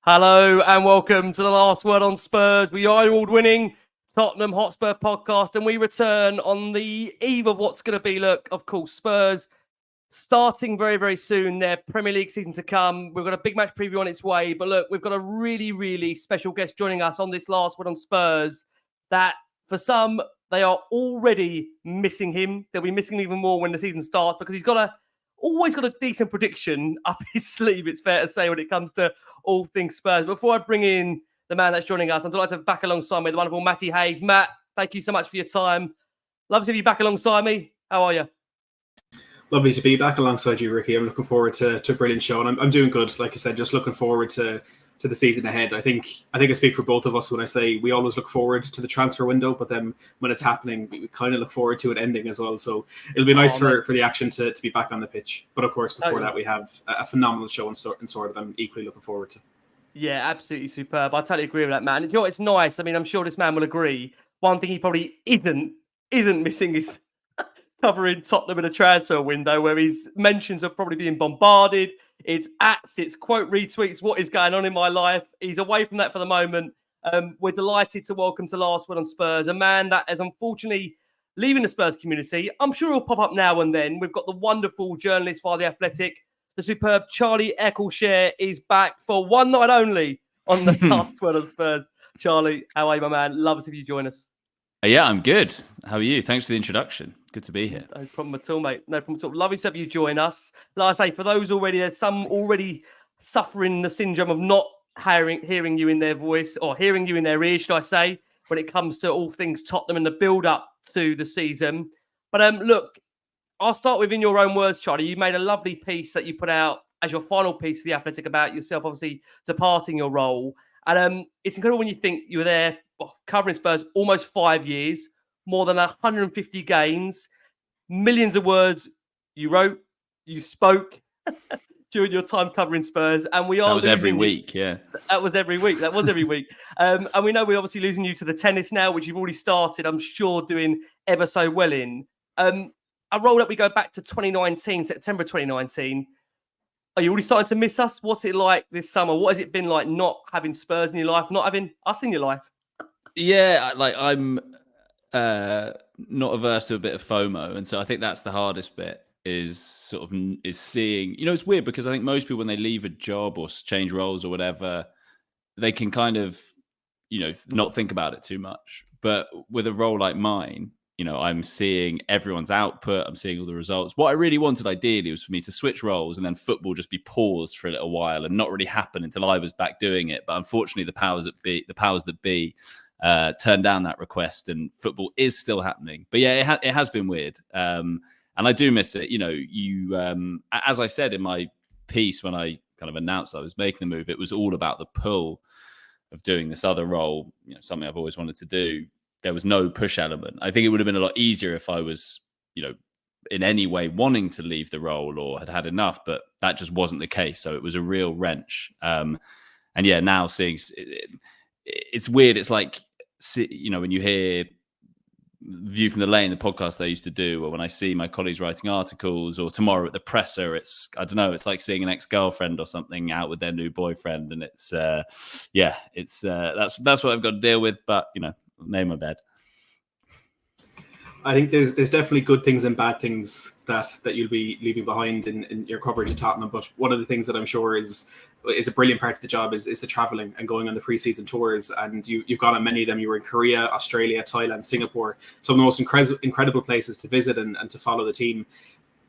Hello and welcome to the Last Word on Spurs. We are award-winning Tottenham Hotspur podcast, and we return on the eve of what's going to be, of course, Spurs starting very, very soon. Their Premier League season to come. We've got a big match preview on its way, but look, we've got a really, really special guest joining us on this Last Word on Spurs that, for some, they are already missing him. They'll be missing him even more when the season starts because he's always got a decent prediction up his sleeve, it's fair to say, when it comes to all things Spurs. Before I bring in the man that's joining us, I'm delighted to have back alongside me the wonderful Matty Hayes. Matt, thank you so much for your time. Love to have you back alongside me. How are you? Lovely to be back alongside you, Ricky. I'm looking forward to a brilliant show, and I'm doing good. Like you said, just looking forward to the season ahead. I think I speak for both of us when I say we always look forward to the transfer window, but then when it's happening, we kind of look forward to it ending as well. So it'll be nice for the action to be back on the pitch. But of course, before that, we have a phenomenal show in store that I'm equally looking forward to. Yeah, absolutely superb. I totally agree with that, man. You know, it's nice. I mean, I'm sure this man will agree. One thing he probably isn't missing is covering Tottenham in a transfer window where his mentions are probably being bombarded. It's ats, it's quote retweets, what is going on in my life. He's away from that for the moment. We're delighted to welcome to Last Word on Spurs, a man that is unfortunately leaving the Spurs community. I'm sure he'll pop up now and then. We've got the wonderful journalist via The Athletic. The superb Charlie Eccelshare is back for one night only on the Last Word on Spurs. Charlie, how are you, my man? Love to have you join us. Yeah, I'm good. How are you? Thanks for the introduction. Good to be here. No problem at all, mate. No problem at all. Lovely to have you join us. Like I say, for those already, there's some already suffering the syndrome of not hearing you in their voice or hearing you in their ear, should I say, when it comes to all things Tottenham and the build-up to the season. But look, I'll start with, in your own words, Charlie. You made a lovely piece that you put out as your final piece for The Athletic about yourself, obviously departing your role. And it's incredible when you think you were there covering Spurs almost 5 years, more than 150 games, millions of words you wrote, you spoke during your time covering Spurs. And we are. That was every week, yeah. That was every week. And we know we're obviously losing you to the tennis now, which you've already started, I'm sure, doing ever so well in. A role that we go back to 2019, September 2019. Are you already starting to miss us? What's it like this summer? What has it been like not having Spurs in your life, not having us in your life? Yeah, I'm not averse to a bit of FOMO. And so I think that's the hardest bit is seeing, it's weird because I think most people, when they leave a job or change roles or whatever, they can kind of, not think about it too much. But with a role like mine, I'm seeing everyone's output. I'm seeing all the results. What I really wanted ideally was for me to switch roles and then football just be paused for a little while and not really happen until I was back doing it. But unfortunately, the powers that be turned down that request, and football is still happening. But yeah, it has been weird. And I do miss it. As I said in my piece, when I kind of announced I was making the move, it was all about the pull of doing this other role, something I've always wanted to do. There was no push element. I think it would have been a lot easier if I was, in any way wanting to leave the role or had enough, but that just wasn't the case. So it was a real wrench. And yeah, now seeing it's weird. It's like, when you hear View from the Lane, the podcast I used to do, or when I see my colleagues writing articles, or tomorrow at the presser, it's like seeing an ex-girlfriend or something out with their new boyfriend. And it's, that's what I've got to deal with. But, name my bed. I think there's definitely good things and bad things that you'll be leaving behind in your coverage of Tottenham. But one of the things that I'm sure is a brilliant part of the job is the traveling and going on the pre-season tours. And you've gone on many of them. You were in Korea, Australia, Thailand, Singapore, some of the most incredible places to visit and to follow the team.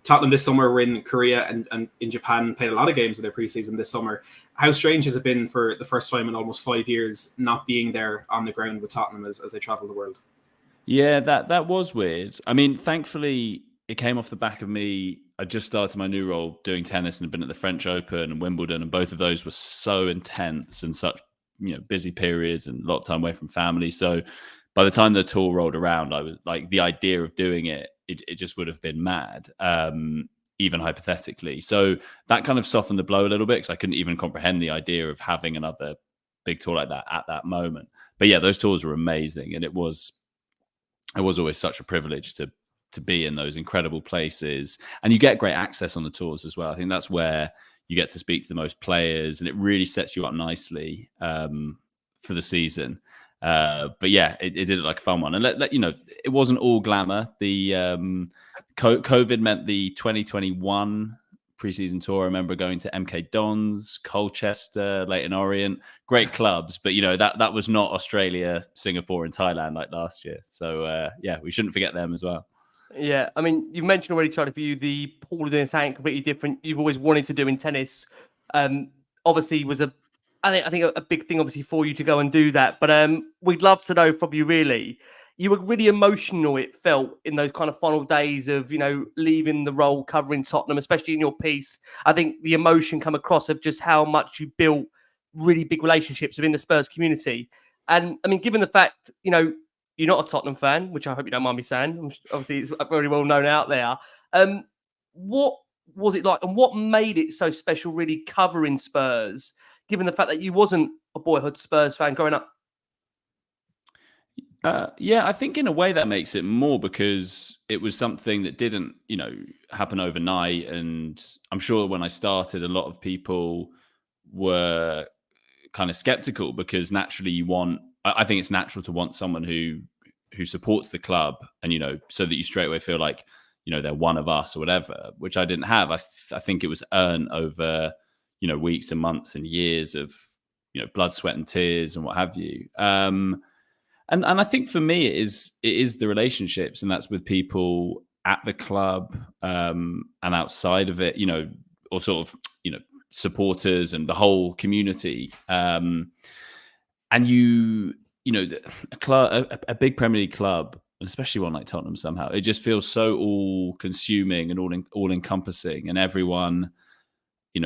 Tottenham this summer were in Korea and in Japan, played a lot of games in their pre-season this summer. How strange has it been for the first time in almost 5 years not being there on the ground with Tottenham as they travel the world? Yeah, that was weird. I mean, thankfully, it came off the back of me. I just started my new role doing tennis and had been at the French Open and Wimbledon, and both of those were so intense and such busy periods and a lot of time away from family. So by the time the tour rolled around, I was like, the idea of doing it just would have been mad, even hypothetically. So that kind of softened the blow a little bit because I couldn't even comprehend the idea of having another big tour like that at that moment. But yeah, those tours were amazing, and it was always such a privilege to be in those incredible places, and you get great access on the tours as well. I think that's where you get to speak to the most players, and it really sets you up nicely for the season. But yeah, it did look like a fun one. And let you know, it wasn't all glamour. The COVID meant the 2021 preseason tour. I remember going to MK Dons, Colchester, Leyton Orient, great clubs. But that was not Australia, Singapore, and Thailand like last year. So yeah, we shouldn't forget them as well. Yeah, I mean, you've mentioned already, Charlie, for you, the Paul doing something completely different you've always wanted to do in tennis. Obviously was I think a big thing obviously for you to go and do that. But we'd love to know from you, really. You were really emotional, it felt, in those kind of final days of, leaving the role covering Tottenham, especially in your piece. I think the emotion come across of just how much you built really big relationships within the Spurs community. And I mean, given the fact, you're not a Tottenham fan, which I hope you don't mind me saying. Obviously, it's very well known out there. What was it like, and what made it so special, really covering Spurs, given the fact that you wasn't a boyhood Spurs fan growing up? Yeah, I think in a way that makes it more, because it was something that didn't, happen overnight. And I'm sure when I started, a lot of people were kind of skeptical, because naturally I think it's natural to want someone who supports the club, and so that you straight away feel like they're one of us or whatever, which I didn't have. I think it was earned over weeks and months and years of blood, sweat, and tears and what have you. And I think for me it is the relationships, and that's with people at the club and outside of it, or sort of supporters and the whole community. And a big Premier League club, and especially one like Tottenham, somehow it just feels so all-consuming and all-encompassing, and everyone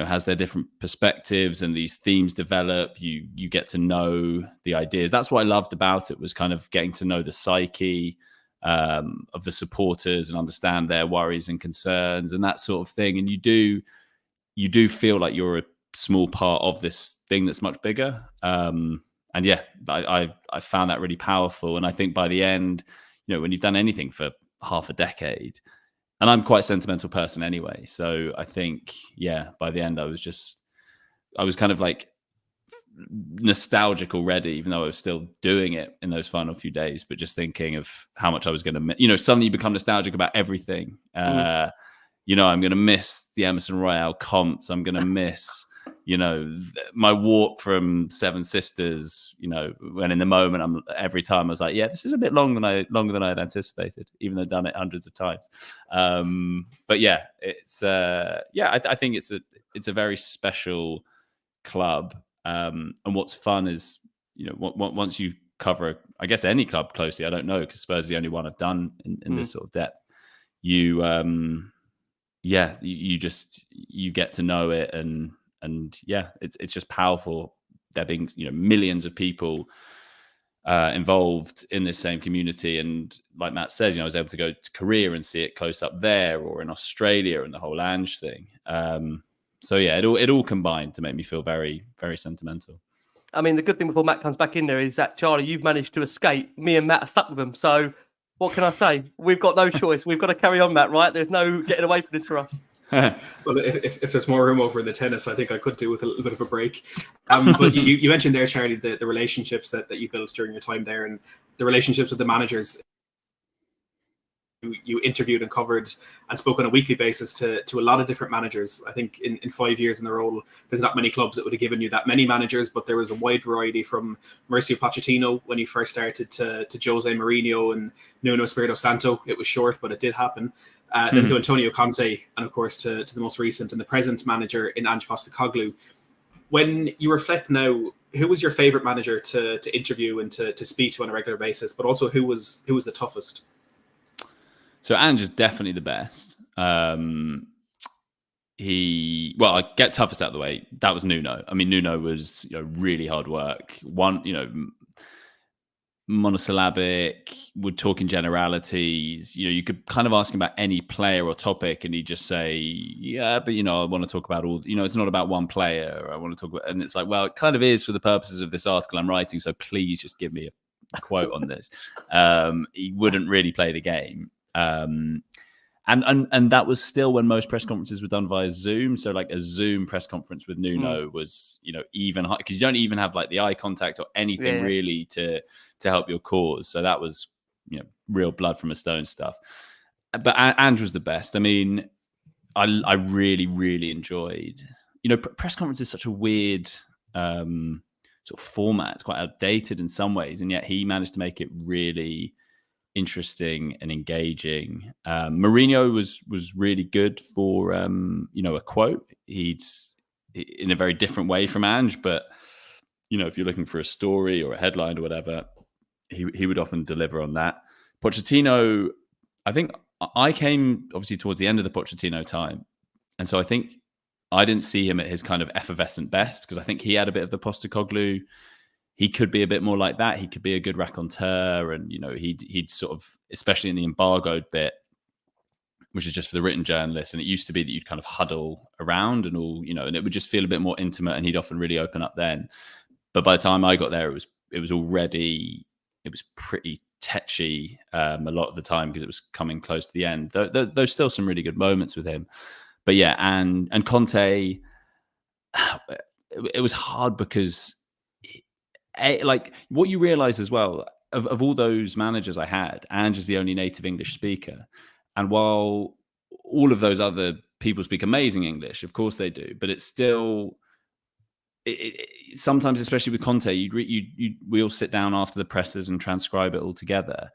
has their different perspectives, and these themes develop. You get to know the ideas. That's what I loved about it, was kind of getting to know the psyche of the supporters and understand their worries and concerns and that sort of thing. And you do feel like you're a small part of this thing that's much bigger. And yeah, I found that really powerful. And I think by the end, when you've done anything for half a decade, and I'm quite a sentimental person anyway, so I think, yeah, by the end I was kind of like nostalgic already, even though I was still doing it in those final few days, but just thinking of how much I was going to, suddenly you become nostalgic about everything. I'm going to miss the Emerson Royale comps. I'm going to miss, my walk from Seven Sisters, when in the moment every time I was like, yeah, this is a bit longer than I had anticipated, even though I've done it hundreds of times. But yeah, it's I think it's a very special club. And what's fun is, once you cover, I guess, any club closely, I don't know, because Spurs is the only one I've done in this sort of depth. You get to know it, and yeah, it's just powerful. There being millions of people involved in this same community, and like Matt says, I was able to go to Korea and see it close up there, or in Australia, and the whole Ange thing. So yeah, it all combined to make me feel very, very sentimental. I mean, the good thing before Matt comes back in there is that, Charlie, you've managed to escape. Me and Matt are stuck with him. So what can I say? We've got no choice. We've got to carry on, Matt, right? There's no getting away from this for us. Well, if there's more room over in the tennis, I think I could do with a little bit of a break. But you mentioned there, Charlie, the relationships that you built during your time there, and the relationships with the managers you interviewed and covered and spoke on a weekly basis to a lot of different managers. I think in 5 years in the role, there's not many clubs that would have given you that many managers, but there was a wide variety from Mauricio Pochettino when he first started to Jose Mourinho and Nuno Espirito Santo. It was short, but it did happen. Then to Antonio Conte, and of course to the most recent and the present manager in Ange Postecoglou. When you reflect now, who was your favorite manager to interview and to speak to on a regular basis, but also who was the toughest? So Ange is definitely the best. I get toughest out of the way. That was Nuno. I mean, Nuno was really hard work. Monosyllabic, would talk in generalities. You could kind of ask him about any player or topic, and he'd just say, "Yeah, but I want to talk about all. It's not about one player. I want to talk about." And it's like, well, it kind of is for the purposes of this article I'm writing. So please just give me a quote on this. He wouldn't really play the game. And that was still when most press conferences were done via Zoom. So like a Zoom press conference with Nuno was, even high, because you don't even have like the eye contact or anything really to help your cause. So that was, real blood from a stone stuff. But Ange was the best. I mean, I really, really enjoyed, press conference is such a weird sort of format. It's quite outdated in some ways. And yet he managed to make it really interesting and engaging. Mourinho was really good for a quote. He's in a very different way from Ange, but if you're looking for a story or a headline or whatever, he would often deliver on that. Pochettino, I think I came obviously towards the end of the Pochettino time, and so I think I didn't see him at his kind of effervescent best, because I think he had a bit of the Postecoglou. He could be a bit more like that. He could be a good raconteur, and he'd sort of, especially in the embargoed bit, which is just for the written journalists. And it used to be that you'd kind of huddle around and all, and it would just feel a bit more intimate. And he'd often really open up then. But by the time I got there, it was pretty tetchy a lot of the time, because it was coming close to the end. There's still some really good moments with him, but yeah, and Conte, it was hard because. Like what you realize as well, of all those managers I had, Ange is the only native English speaker. And while all of those other people speak amazing English, of course they do, but it's still, sometimes, especially with Conte, we all sit down after the presses and transcribe it all together.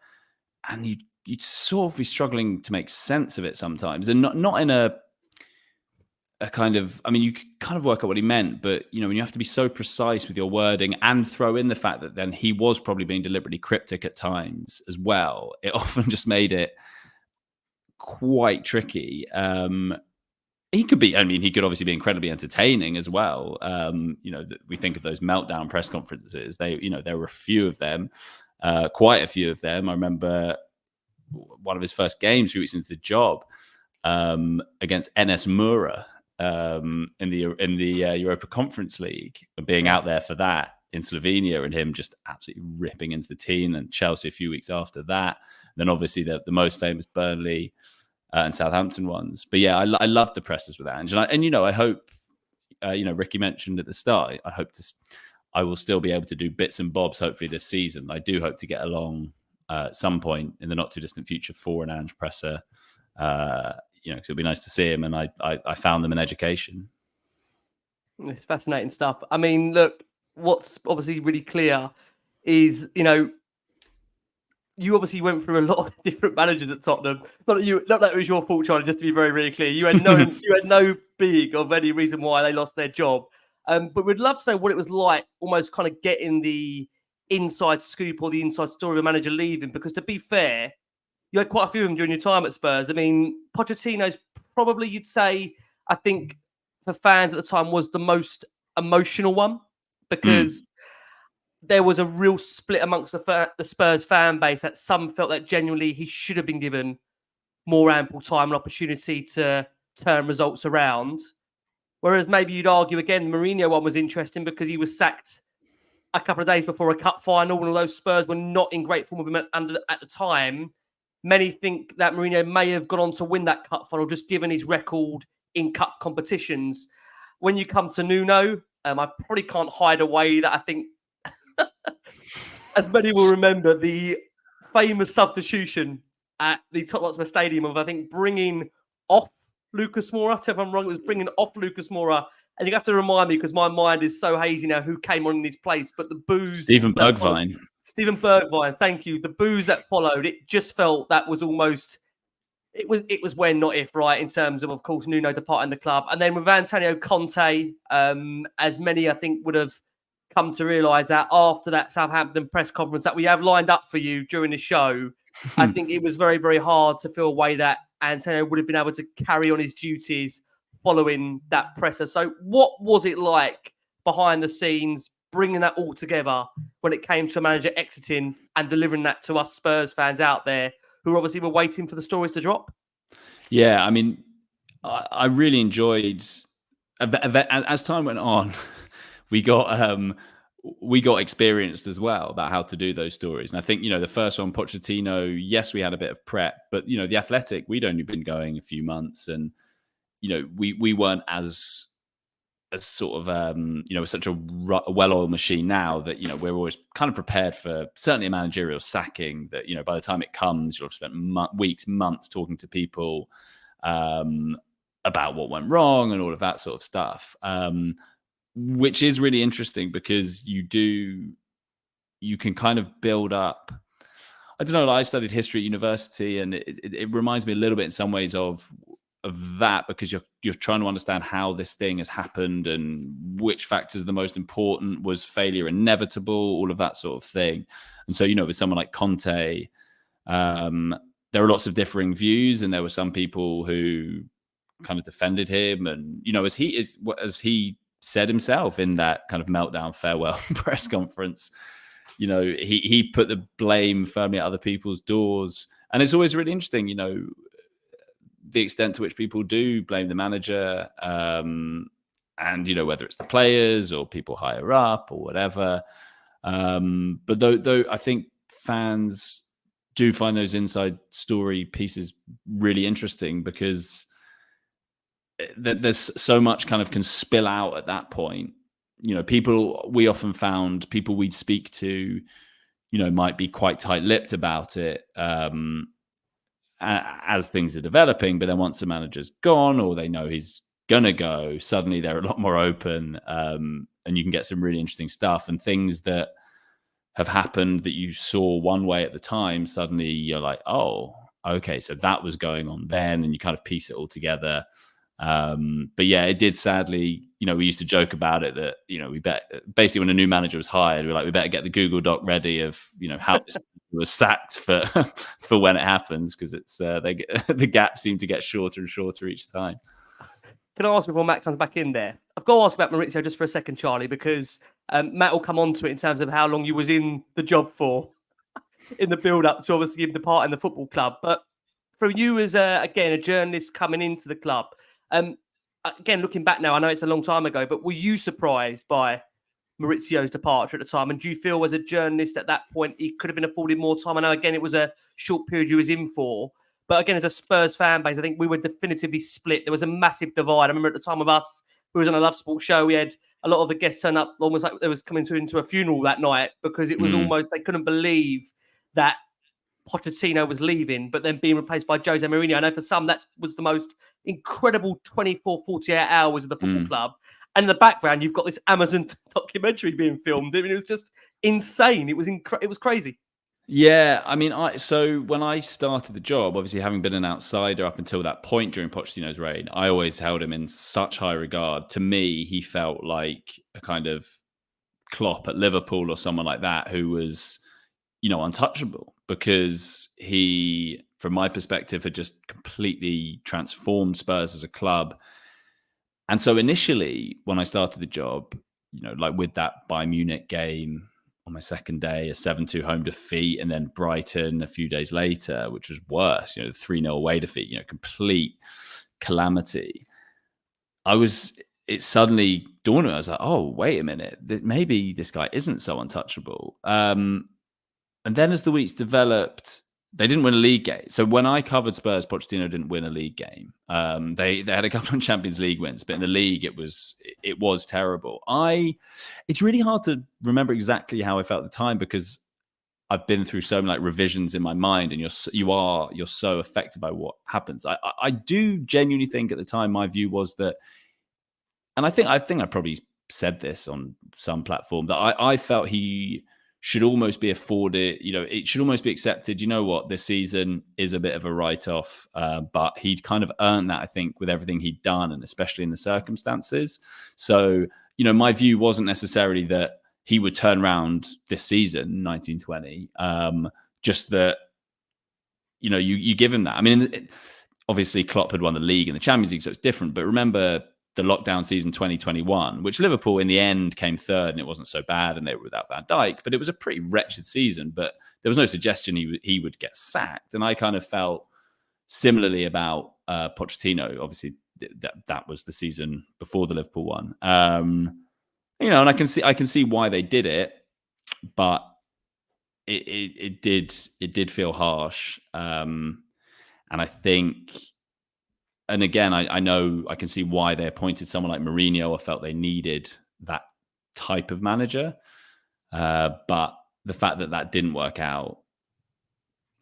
And you'd sort of be struggling to make sense of it sometimes. And not in a kind of, I mean, you could kind of work out what he meant, but when you have to be so precise with your wording and throw in the fact that then he was probably being deliberately cryptic at times as well, it often just made it quite tricky. He could obviously be incredibly entertaining as well. We think of those meltdown press conferences. There were a few of them, quite a few of them. I remember one of his first games 3 weeks into the job against NS Mura. In the Europa Conference League, and being out there for that in Slovenia, and him just absolutely ripping into the team, and Chelsea a few weeks after that. And then obviously the most famous Burnley and Southampton ones. But yeah, I love the presses with Ange, and I hope Ricky mentioned at the start, I will still be able to do bits and bobs hopefully this season. I do hope to get along at some point in the not too distant future for an Ange presser. Because it'd be nice to see him, and I found them in education. It's fascinating stuff. I mean, look, what's obviously really clear is, you obviously went through a lot of different managers at Tottenham. Not that it was your fault, Charlie, just to be very, very clear. You had no big of any reason why they lost their job. But we'd love to know what it was like, almost kind of getting the inside scoop or the inside story of a manager leaving, because to be fair, you had quite a few of them during your time at Spurs. I mean, Pochettino's probably, you'd say, I think, for fans at the time, was the most emotional one, because there was a real split amongst the Spurs fan base, that some felt that genuinely he should have been given more ample time and opportunity to turn results around. Whereas maybe you'd argue, again, the Mourinho one was interesting because he was sacked a couple of days before a cup final, and although Spurs were not in great form with him at the time, many think that Mourinho may have gone on to win that cup final, just given his record in cup competitions. When you come to Nuno, I probably can't hide away that I think, as many will remember, the famous substitution at the Tottenham Hotspur Stadium of, I think, bringing off Lucas Moura. If I'm wrong, it was bringing off Lucas Moura. And you have to remind me, because my mind is so hazy now, who came on in his place. But the boos... Steven Bergwijn, thank you. The boos that followed, it just felt that was almost... It was when, not if, right, in terms of course, Nuno departing the club. And then with Antonio Conte, as many, I think, would have come to realise that after that Southampton press conference that we have lined up for you during the show, I think it was very, very hard to feel a way that Antonio would have been able to carry on his duties following that presser. So what was it like behind the scenes, bringing that all together when it came to a manager exiting and delivering that to us Spurs fans out there who obviously were waiting for the stories to drop? Yeah, I mean, I really enjoyed, as time went on, we got we got experienced as well about how to do those stories. And I think, the first one, Pochettino, yes, we had a bit of prep, but, the Athletic, we'd only been going a few months, and, we weren't as sort of, such a well-oiled machine now that, we're always kind of prepared for certainly a managerial sacking that, by the time it comes, you'll have spent weeks, months talking to people about what went wrong and all of that sort of stuff. Which is really interesting because you can kind of build up. I don't know. I studied history at university, and it reminds me a little bit in some ways of that, because you're trying to understand how this thing has happened and which factors are the most important. Was failure inevitable? All of that sort of thing. And so, with someone like Conte, there are lots of differing views, and there were some people who kind of defended him, and as he said himself in that kind of meltdown farewell press conference, he put the blame firmly at other people's doors. And it's always really interesting, the extent to which people do blame the manager, and, whether it's the players or people higher up or whatever. But though I think fans do find those inside story pieces really interesting, because there's so much kind of can spill out at that point. We often found people we'd speak to, might be quite tight-lipped about it as things are developing. But then once the manager's gone, or they know he's going to go, suddenly they're a lot more open, and you can get some really interesting stuff, and things that have happened that you saw one way at the time, suddenly you're like, oh, okay, so that was going on then, and you kind of piece it all together. But yeah, it did sadly, we used to joke about it that, we basically when a new manager was hired, we were like, we better get the Google Doc ready of, how this was sacked for when it happens, because it's the gaps seem to get shorter and shorter each time. Can I ask before Matt comes back in there? I've got to ask about Maurizio just for a second, Charlie, because Matt will come on to it in terms of how long you was in the job for in the build-up to obviously him departing the football club. But for you as, again, a journalist coming into the club, again, looking back now, I know it's a long time ago, but were you surprised by Maurizio's departure at the time? And do you feel as a journalist at that point, he could have been afforded more time? I know, again, it was a short period you was in for. But again, as a Spurs fan base, I think we were definitively split. There was a massive divide. I remember at the time of us, we was on a Love Sport show. We had a lot of the guests turn up almost like they was coming into a funeral that night, because it was almost, they couldn't believe that Pochettino was leaving, but then being replaced by Jose Mourinho. I know for some, that was the most incredible 24, 48 hours of the football club. And in the background, you've got this Amazon documentary being filmed. I mean, it was just insane. It was crazy. Yeah, I mean, so when I started the job, obviously having been an outsider up until that point during Pochettino's reign, I always held him in such high regard. To me, he felt like a kind of Klopp at Liverpool or someone like that, who was, untouchable, because he, from my perspective, had just completely transformed Spurs as a club. And so initially, when I started the job, like with that Bayern Munich game on my second day, a 7-2 home defeat, and then Brighton a few days later, which was worse, the 3-0 away defeat, complete calamity. It suddenly dawned on me, I was like, oh, wait a minute, maybe this guy isn't so untouchable. And then as the weeks developed, they didn't win a league game. So when I covered Spurs, Pochettino didn't win a league game. They had a couple of Champions League wins, but in the league, it was terrible. It's really hard to remember exactly how I felt at the time, because I've been through so many revisions in my mind, and you're so affected by what happens. I do genuinely think at the time my view was that, and I think I probably said this on some platform, that I felt he should almost be afforded, it should almost be accepted, what, this season is a bit of a write-off, but he'd kind of earned that, I think, with everything he'd done, and especially in the circumstances. So, my view wasn't necessarily that he would turn around this season, 1920, just that, you give him that. I mean, obviously Klopp had won the league and the Champions League, so it's different, but remember the lockdown season 2021, which Liverpool in the end came third, and it wasn't so bad, and they were without Van Dijk, but it was a pretty wretched season. But there was no suggestion he would get sacked. And I kind of felt similarly about Pochettino. Obviously, that was the season before the Liverpool one. And I can see why they did it, but it did feel harsh. And I think, and again, I know I can see why they appointed someone like Mourinho or felt they needed that type of manager. But the fact that didn't work out,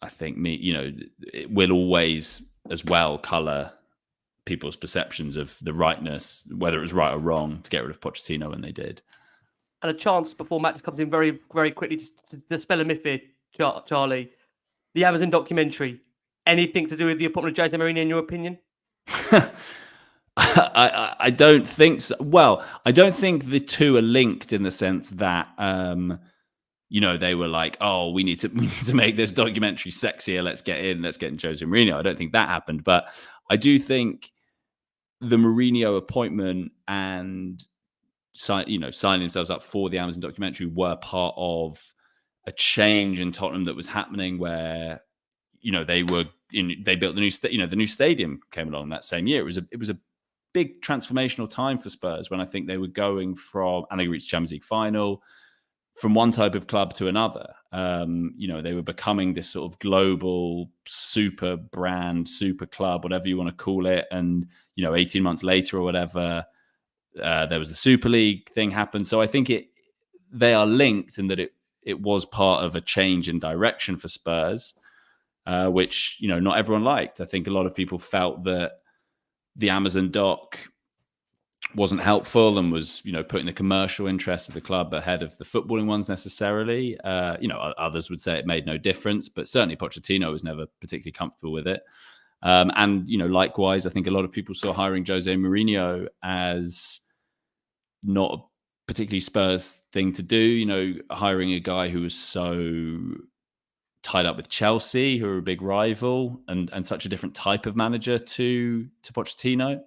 I think it will always as well colour people's perceptions of the rightness, whether it was right or wrong, to get rid of Pochettino when they did. And a chance before Matt comes in very, very quickly to dispel a myth here, Charlie. The Amazon documentary, anything to do with the appointment of Jose Mourinho, in your opinion? I don't think so. Well, I don't think the two are linked in the sense that they were like, oh, we need to make this documentary sexier. Let's get in Jose Mourinho. I don't think that happened, but I do think the Mourinho appointment and signing themselves up for the Amazon documentary were part of a change in Tottenham that was happening, where they built the new stadium came along that same year. It was a big transformational time for Spurs, when I think they were going from, and they reached Champions League final, from one type of club to another. They were becoming this sort of global super brand, super club, whatever you want to call it. And 18 months later or whatever, there was the Super League thing happened. So I think they are linked in that it was part of a change in direction for Spurs, which not everyone liked. I think a lot of people felt that the Amazon doc wasn't helpful and was putting the commercial interests of the club ahead of the footballing ones necessarily. Others would say it made no difference, but certainly Pochettino was never particularly comfortable with it. And likewise, I think a lot of people saw hiring Jose Mourinho as not a particularly Spurs thing to do. Hiring a guy who was so tied up with Chelsea, who are a big rival, and such a different type of manager to Pochettino.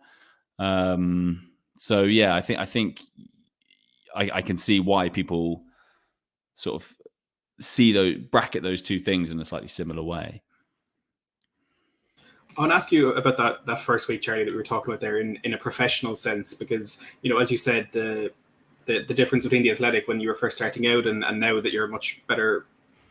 So yeah, I think I can see why people sort of bracket those two things in a slightly similar way. I want to ask you about that first week, Charlie, that we were talking about there in a professional sense, because as you said, the difference between the Athletic when you were first starting out and now that you're much better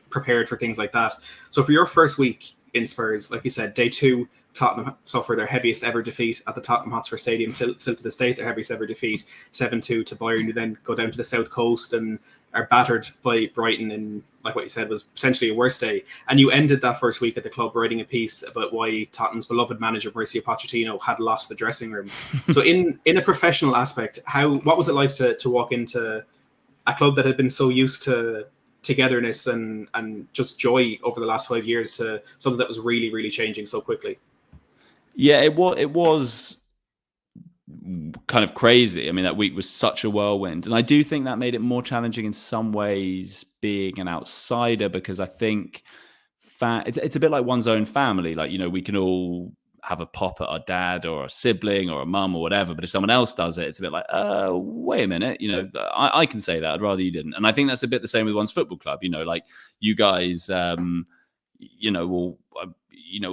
prepared for things like that. So for your first week in Spurs, like you said, day 2, Tottenham suffer their heaviest ever defeat at the Tottenham Hotspur Stadium, still to this date, their heaviest ever defeat, 7-2 to Bayern, who then go down to the South Coast and are battered by Brighton in, like what you said, was potentially a worse day. And you ended that first week at the club writing a piece about why Tottenham's beloved manager, Mauricio Pochettino, had lost the dressing room. So in a professional aspect, what was it like to walk into a club that had been so used to togetherness and just joy over the last 5 years to something that was really, really changing so quickly? Yeah, it was kind of crazy. I mean, that week was such a whirlwind. And I do think that made it more challenging in some ways being an outsider, because I think it's a bit like one's own family. Like, we can all have a pop at our dad or a sibling or a mum or whatever, but if someone else does it, it's a bit like, wait a minute, I can say that. I'd rather you didn't. And I think that's a bit the same with one's football club. Like you guys, will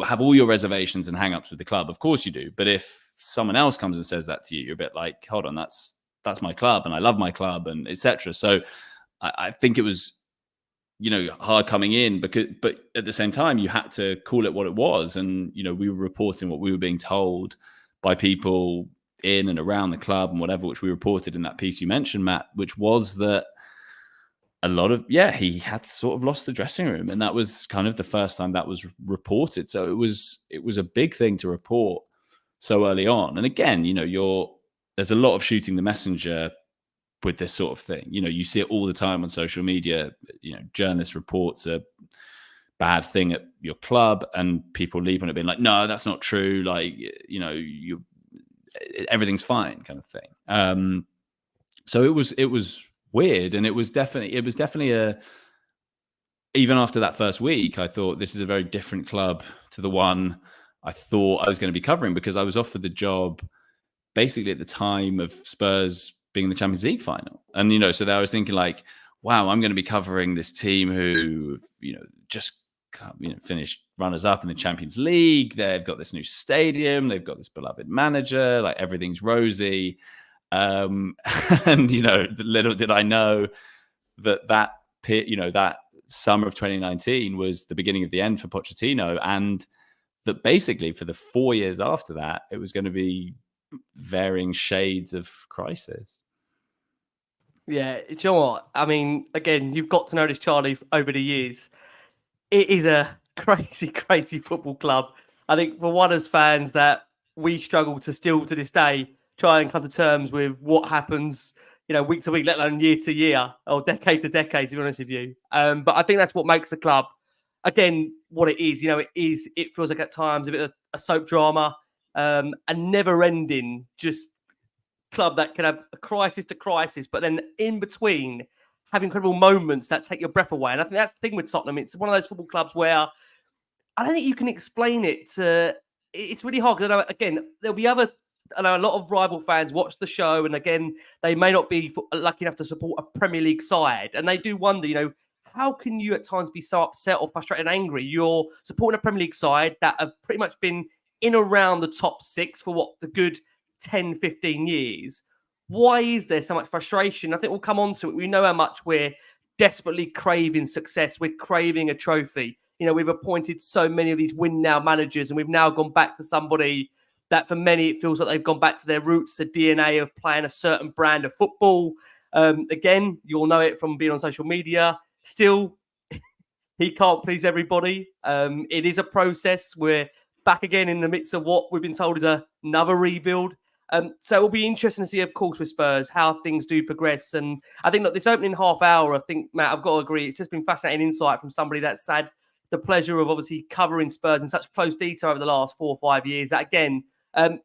have all your reservations and hang-ups with the club. Of course you do. But if someone else comes and says that to you, you're a bit like, hold on, that's my club and I love my club and etc. So I think it was, hard coming in, but at the same time, you had to call it what it was. And, we were reporting what we were being told by people in and around the club and whatever, which we reported in that piece you mentioned, Matt, which was that a lot of, he had sort of lost the dressing room. And that was kind of the first time that was reported. So it was a big thing to report so early on. And again, there's a lot of shooting the messenger with this sort of thing. You see it all the time on social media. Journalists reports a bad thing at your club and people leap on it being like, no, that's not true. Like, everything's fine kind of thing. So it was weird. And it was definitely even after that first week, I thought this is a very different club to the one I thought I was going to be covering, because I was offered the job basically at the time of Spurs being in the Champions League final. And, so there I was thinking like, wow, I'm going to be covering this team who, just, finished runners up in the Champions League. They've got this new stadium. They've got this beloved manager, like everything's rosy. And little did I know that summer of 2019 was the beginning of the end for Pochettino, and that basically for the 4 years after that, it was going to be varying shades of crisis. Yeah, do you know what? I mean, again, you've got to know this, Charlie, over the years. It is a crazy, crazy football club. I think for one as fans that we struggle to still to this day try and come to terms with what happens, week to week, let alone year to year or decade to decade, to be honest with you. But I think that's what makes the club, again, what it is. It feels like at times a bit of a soap drama, a never-ending just club that can have a crisis to crisis, but then in between have incredible moments that take your breath away. And I think that's the thing with Tottenham. It's one of those football clubs where I don't think you can explain it. It's really hard because again, there'll be a lot of rival fans watch the show, and again, they may not be lucky enough to support a Premier League side, and they do wonder, how can you at times be so upset or frustrated and angry? You're supporting a Premier League side that have pretty much been in around the top six for the good 10, 15 years. Why is there so much frustration? I think we'll come on to it. We know how much we're desperately craving success. We're craving a trophy. We've appointed so many of these win now managers, and we've now gone back to somebody that for many, it feels like they've gone back to their roots, the DNA of playing a certain brand of football. Again, you'll know it from being on social media. Still, he can't please everybody. It is a process. We're back again in the midst of what we've been told is another rebuild. So it'll be interesting to see, of course, with Spurs, how things do progress. And I think, look, this opening half hour, I think, Matt, I've got to agree, it's just been fascinating insight from somebody that's had the pleasure of obviously covering Spurs in such close detail over the last 4 or 5 years. That, again,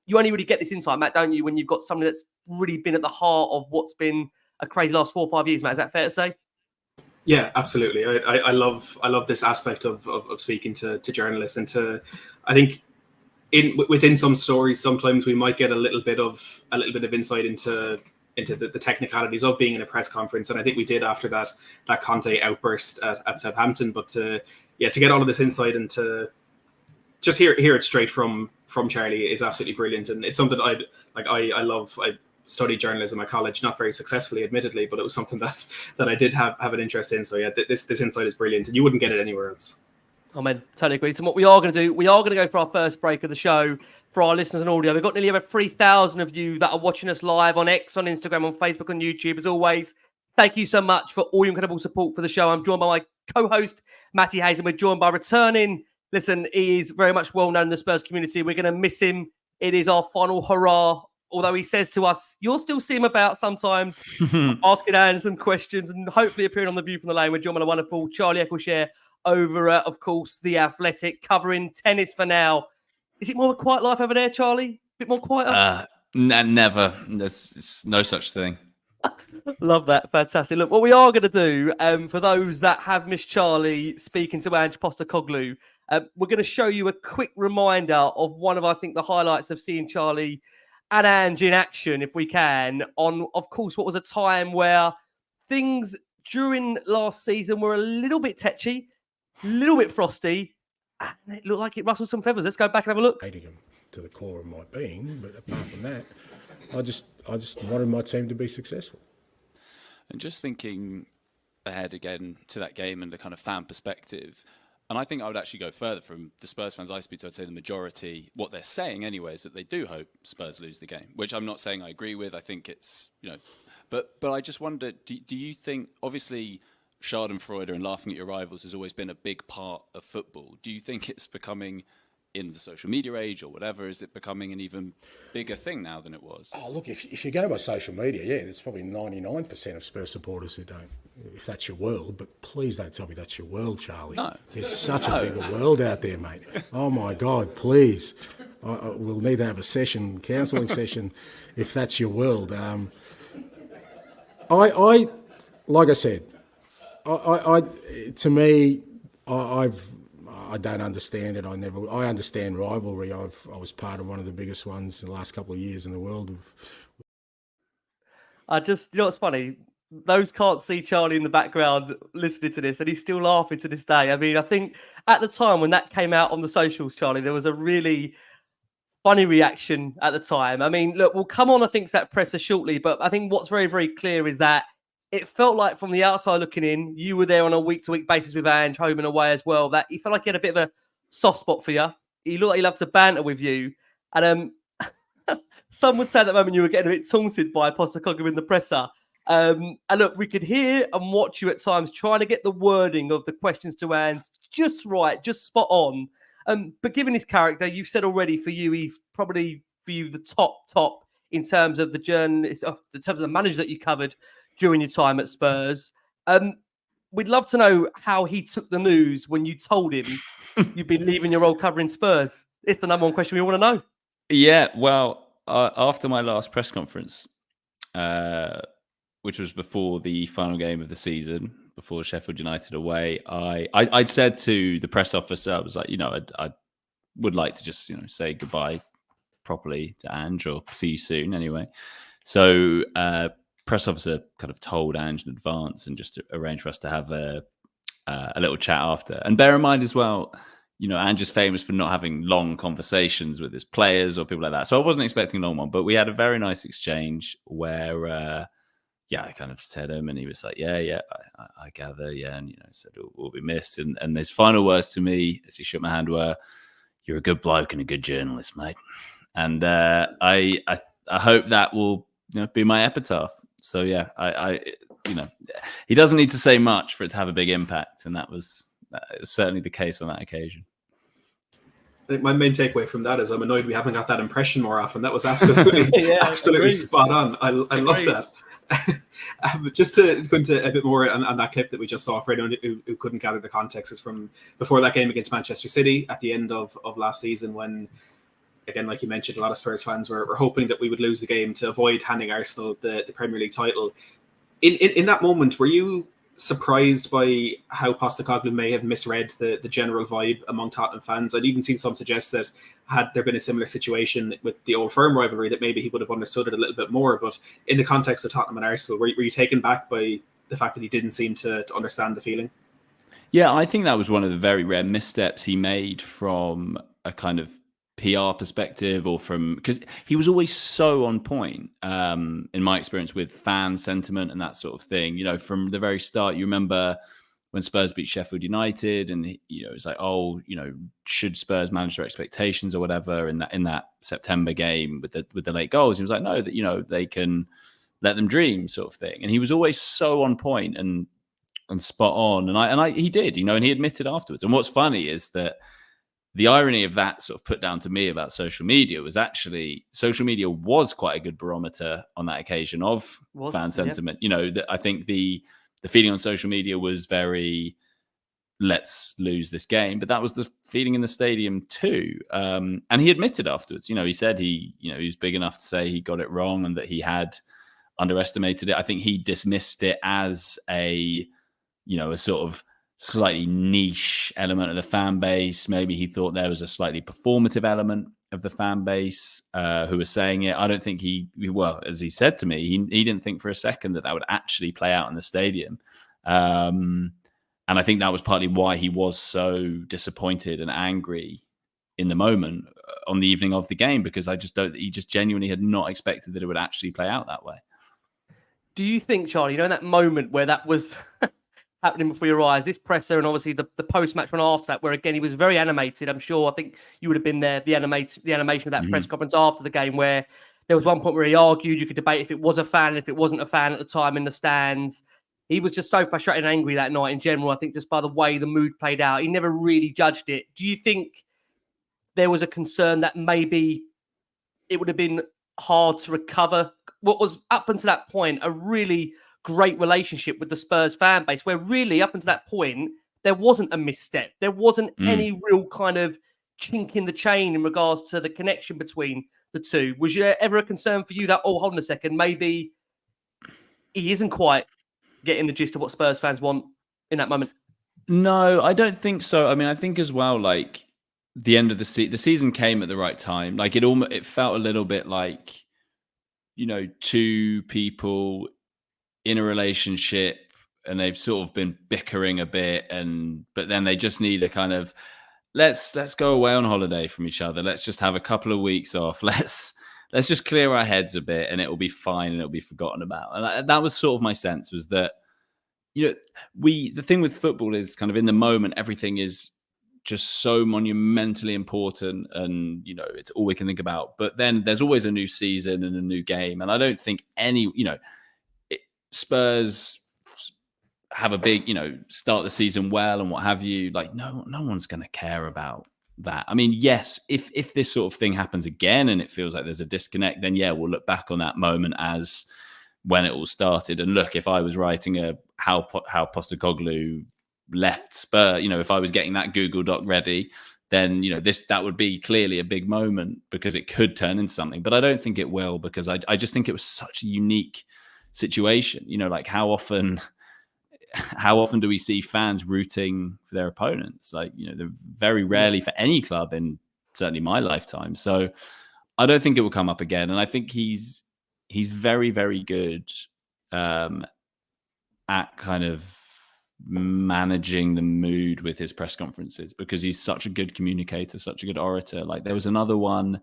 you only really get this insight, Matt, don't you, when you've got somebody that's really been at the heart of what's been a crazy last 4 or 5 years, Matt. Is that fair to say? Yeah, absolutely. I love this aspect of speaking to journalists, and I think within some stories, sometimes we might get a little bit of insight into the technicalities of being in a press conference, and I think we did after that Conte outburst at Southampton. But to get all of this insight and to just hear it straight from Charlie is absolutely brilliant, and it's something I love. I studied journalism at college, not very successfully, admittedly, but it was something that I did have an interest in. So yeah, this insight is brilliant, and you wouldn't get it anywhere else. I mean, totally agree. So what we are going to do, we are going to go for our first break of the show for our listeners and audio. We've got nearly over 3,000 of you that are watching us live on X, on Instagram, on Facebook, on YouTube. As always, thank you so much for all your incredible support for the show. I'm joined by my co-host, Matty Hayes, and we're joined by returning. Listen, he is very much well known in the Spurs community. We're going to miss him. It is our final hurrah. Although he says to us, you'll still see him about sometimes, asking Ange some questions and hopefully appearing on The View from the Lane. We're joined by the wonderful Charlie Eccelshare over at, of course, The Athletic, covering tennis for now. Is it more of a quiet life over there, Charlie? A bit more quieter? Never. There's no such thing. Love that. Fantastic. Look, what we are going to do, for those that have missed Charlie speaking to Ange Postecoglou, we're going to show you a quick reminder of one of, I think, the highlights of seeing Charlie and Ange in action, if we can, on, of course, what was a time where things during last season were a little bit tetchy, a little bit frosty, and it looked like it rustled some feathers. Let's go back and have a look. Hating him to the core of my being, but apart from that, I just wanted my team to be successful. And just thinking ahead again to that game and the kind of fan perspective, and I think I would actually go further from the Spurs fans I speak to. I'd say the majority, what they're saying anyway, is that they do hope Spurs lose the game, which I'm not saying I agree with. I think it's, but I just wonder, do you think, obviously, Schadenfreude and laughing at your rivals has always been a big part of football. Do you think it's becoming, in the social media age or whatever, is it becoming an even bigger thing now than it was? Oh, look, if you go by social media, yeah, there's probably 99% of Spurs supporters who don't, if that's your world, but please don't tell me that's your world, Charlie. No. There's such a bigger world out there, mate. Oh, my God, please. We'll need to have a counselling session, if that's your world. Like I said, to me, I don't understand it. I understand rivalry. I was part of one of the biggest ones in the last couple of years in the world. You know what's funny? Those can't see Charlie in the background listening to this, and he's still laughing to this day. I mean, I think at the time when that came out on the socials, Charlie, there was a really funny reaction at the time. I mean, look, we'll come on, I think, to that presser shortly, but I think what's very, very clear is that it felt like from the outside looking in, you were there on a week-to-week basis with Ange, home and away as well, that he felt like he had a bit of a soft spot for you. He looked like he loved to banter with you. And some would say at that moment you were getting a bit taunted by Postecoglou in the presser. And look, we could hear and watch you at times trying to get the wording of the questions to Ange just right, just spot on. But given his character, you've said already for you, he's probably for you the top in terms of the journalist, in terms of the manager that you covered during your time at Spurs. We'd love to know how he took the news when you told him you've been leaving your role covering Spurs. It's the number one question we want to know. Yeah, well, after my last press conference, which was before the final game of the season, before Sheffield United away, I'd said to the press officer, I was like, I would like to just, say goodbye properly to Ange, or see you soon anyway. So press officer kind of told Ange in advance and just arranged for us to have a little chat after. And bear in mind as well, Ange is famous for not having long conversations with his players or people like that. So I wasn't expecting a long one, but we had a very nice exchange where, I kind of said him, and he was like, yeah, I gather, yeah, and said we'll be missed. And his final words to me as he shook my hand were, "You're a good bloke and a good journalist, mate." And I hope that will be my epitaph. So yeah, I he doesn't need to say much for it to have a big impact, and that was certainly the case on that occasion. I think my main takeaway from that is I'm annoyed we haven't got that impression more often. That was absolutely absolutely spot on. I love that. Just to go into a bit more on that clip that we just saw, for anyone who couldn't gather the context, is from before that game against Manchester City at the end of last season, when, again, like you mentioned, a lot of Spurs fans were hoping that we would lose the game to avoid handing Arsenal the Premier League title. In that moment, were you surprised by how Postecoglou may have misread the general vibe among Tottenham fans? I'd even seen some suggest that had there been a similar situation with the Old Firm rivalry, that maybe he would have understood it a little bit more. But in the context of Tottenham and Arsenal, were you taken back by the fact that he didn't seem to understand the feeling? Yeah, I think that was one of the very rare missteps he made from a kind of PR perspective, or because he was always so on point, in my experience, with fan sentiment and that sort of thing. From the very start, you remember when Spurs beat Sheffield United, and it's like, should Spurs manage their expectations or whatever in that September game with the late goals? He was like, no, that they can let them dream, sort of thing. And he was always so on point and spot on. And he did, and he admitted afterwards. And what's funny is that the irony of that sort of put down to me about social media was actually social media was quite a good barometer on that occasion of fan sentiment. That I think the feeling on social media was very, let's lose this game, but that was the feeling in the stadium too. And he admitted afterwards, he said he was big enough to say he got it wrong and that he had underestimated it. I think he dismissed it as a sort of slightly niche element of the fan base. Maybe he thought there was a slightly performative element of the fan base who was saying it. I don't think as he said to me, he didn't think for a second that would actually play out in the stadium. And I think that was partly why he was so disappointed and angry in the moment on the evening of the game, because he just genuinely had not expected that it would actually play out that way. Do you think, Charlie, in that moment where that was happening before your eyes, this presser, and obviously the post-match one after that, where again he was very animated. I think you would have been there, the animation of that press conference after the game, where there was one point where he argued, you could debate if it was a fan, if it wasn't a fan at the time in the stands. He was just so frustrated and angry that night in general, I think, just by the way the mood played out. He never really judged it. Do you think there was a concern that maybe it would have been hard to recover what was, up until that point, a really great relationship with the Spurs fan base, where really up until that point there wasn't a misstep, there wasn't any real kind of chink in the chain in regards to the connection between the two? Was there ever a concern for you that, hold on a second, maybe he isn't quite getting the gist of what Spurs fans want in that moment? No, I don't think so. I mean, I think as well, like, the end of the season came at the right time. Like, it felt a little bit like, two people in a relationship and they've sort of been bickering a bit, but then they just need a kind of let's go away on holiday from each other. Let's just have a couple of weeks off. Let's just clear our heads a bit, and it will be fine, and it'll be forgotten about. And that was sort of my sense, was that, the thing with football is kind of in the moment, everything is just so monumentally important, and it's all we can think about. But then there's always a new season and a new game, and I don't think Spurs have a big, start the season well and what have you. Like, no one's going to care about that. I mean, yes, if this sort of thing happens again and it feels like there's a disconnect, then yeah, we'll look back on that moment as when it all started. And look, if I was writing how Postecoglou left Spurs, if I was getting that Google Doc ready, then that would be clearly a big moment, because it could turn into something. But I don't think it will, because I just think it was such a unique situation. Like how often do we see fans rooting for their opponents? Like, they're very rarely for any club in certainly my lifetime. So I don't think it will come up again. And I think he's very, very good at kind of managing the mood with his press conferences, because he's such a good communicator, such a good orator. Like, there was another one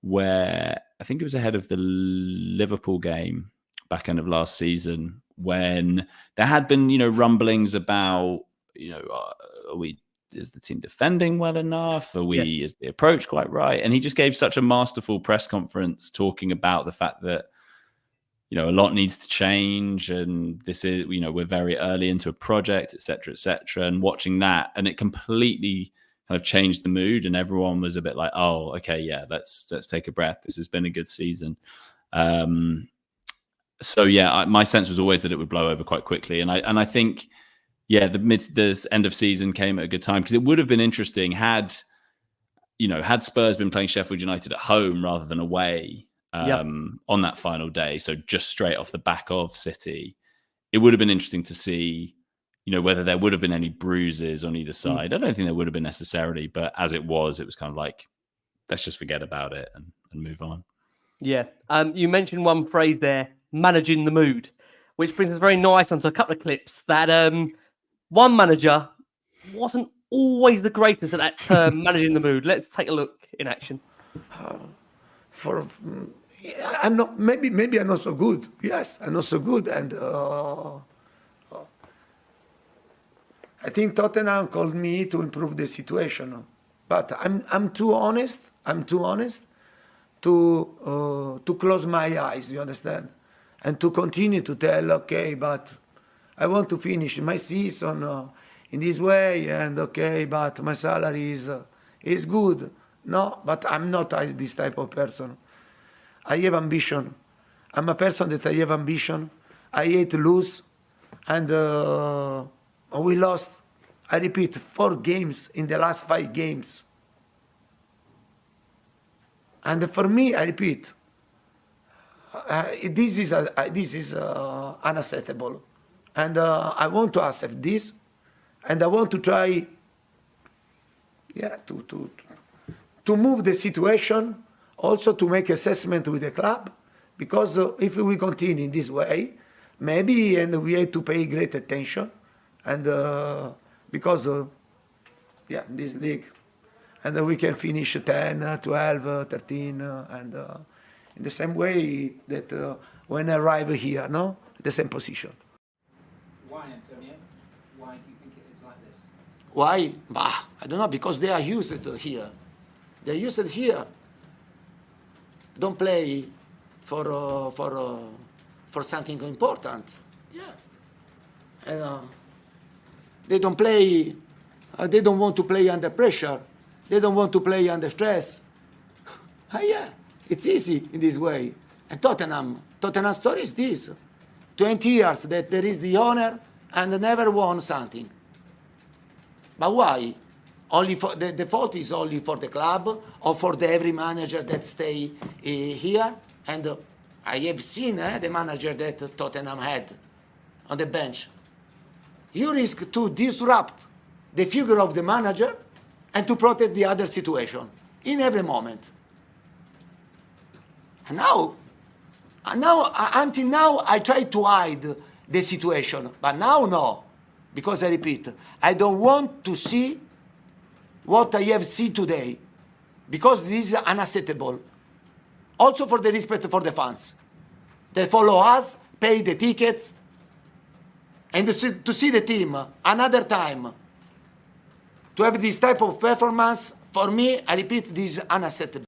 where I think it was ahead of the Liverpool game back end of last season, when there had been, rumblings about, is the team defending well enough? Is the approach quite right? And he just gave such a masterful press conference talking about the fact that, a lot needs to change, and this is, we're very early into a project, et cetera, and watching that, and it completely kind of changed the mood, and everyone was a bit like, oh, okay, yeah, let's take a breath. This has been a good season. So yeah, my sense was always that it would blow over quite quickly, and I think, yeah, the end of season came at a good time, because it would have been interesting had Spurs been playing Sheffield United at home rather than away on that final day, so just straight off the back of City. It would have been interesting to see, whether there would have been any bruises on either side. I don't think there would have been necessarily, but as it was kind of like, let's just forget about it and move on. Yeah. You mentioned one phrase there, managing the mood, which brings us very nice onto a couple of clips that one manager wasn't always the greatest at that term, managing the mood. Let's take a look in action. I'm not, maybe I'm not so good. Yes, I'm not so good. And I think Tottenham called me to improve the situation. But I'm too honest. To close my eyes, you understand? And to continue to tell, okay, but I want to finish my season in this way, and okay, but my salary is good. No, but I'm not this type of person. I have ambition. I'm a person that I have ambition. I hate lose, and we lost, I repeat, 4 games in the last 5 games. And for me, I repeat, this is unacceptable, and I want to accept this, and I want to try, to move the situation, also to make assessment with the club, because if we continue in this way, maybe, and we have to pay great attention, and because this league. And then we can finish 10, 12, 13, and in the same way that when I arrive here, the same position. Why, Antonio? Why do you think it is like this? Why? I don't know, because they are used here. They're used here. Don't play for something important. Yeah. And they don't play. They don't want to play under pressure. They don't want to play under stress. It's easy in this way. And Tottenham story is this. 20 years that there is the owner and never won something. But why? Only for the fault is only for the club or for every manager that stay here? And I have seen the manager that Tottenham had on the bench. You risk to disrupt the figure of the manager and to protect the other situation in every moment. And now, until now, I try to hide the situation, but now no, because I repeat, I don't want to see what I have seen today, because this is unacceptable. Also for the respect for the fans. They follow us, pay the tickets, and to see the team another time, to have this type of performance, for me, I repeat, this is unacceptable.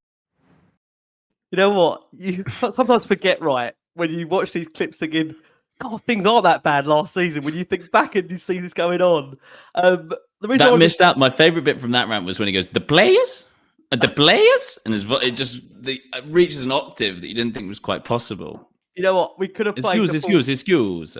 You know what? You sometimes forget, right, when you watch these clips again, God, things aren't that bad last season. When you think back and you see this going on. The reason That I missed out. My favorite bit from that rant was when he goes, the players? The players? And it reaches an octave that you didn't think was quite possible. You know what? We could have played Excuse.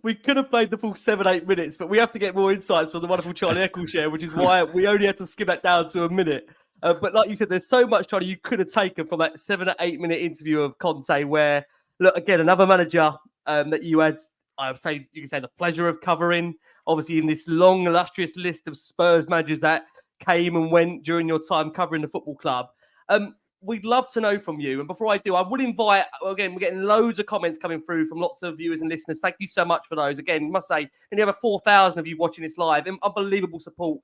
We could have played the full 7-8 minutes, but we have to get more insights from the wonderful Charlie Eccelshare, which is why we only had to skim that down to a minute. But like you said, there's so much, Charlie, you could have taken from that 7 to 8 minute interview of Conte, where, look, again, another manager that you had, I would say, you can say the pleasure of covering, obviously in this long, illustrious list of Spurs managers that came and went during your time covering the football club. We'd love to know from you. And before I do, I would invite, again, we're getting loads of comments coming through from lots of viewers and listeners. Thank you so much for those. Again, I must say, nearly over 4,000 of you watching this live. Unbelievable support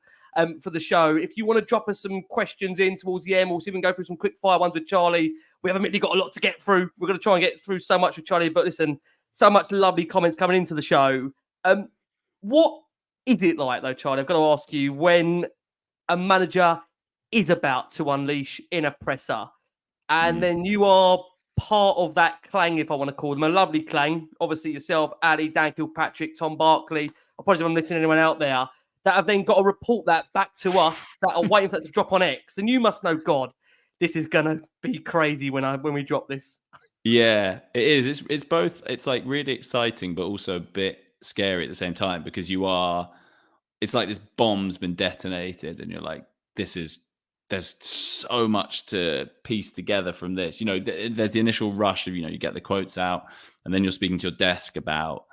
for the show. If you want to drop us some questions in towards the end, we'll see if we can go through some quick fire ones with Charlie. We haven't really got a lot to get through. We're going to try and get through so much with Charlie. But listen, so much lovely comments coming into the show. What is it like, though, Charlie? I've got to ask you, when a manager is about to unleash in a presser, and then you are part of that clang, if I want to call them, a lovely clang. Obviously, yourself, Ali, Dan Kilpatrick, Tom Barkley. Apologies if I'm listening to anyone out there that have then got to report that back to us, that are waiting for that to drop on X. And you must know, God, this is going to be crazy when we drop this. Yeah, it is. It's both. It's like really exciting, but also a bit scary at the same time, because it's like this bomb's been detonated and you're like, there's so much to piece together from this. You know, there's the initial rush of, you get the quotes out, and then you're speaking to your desk about,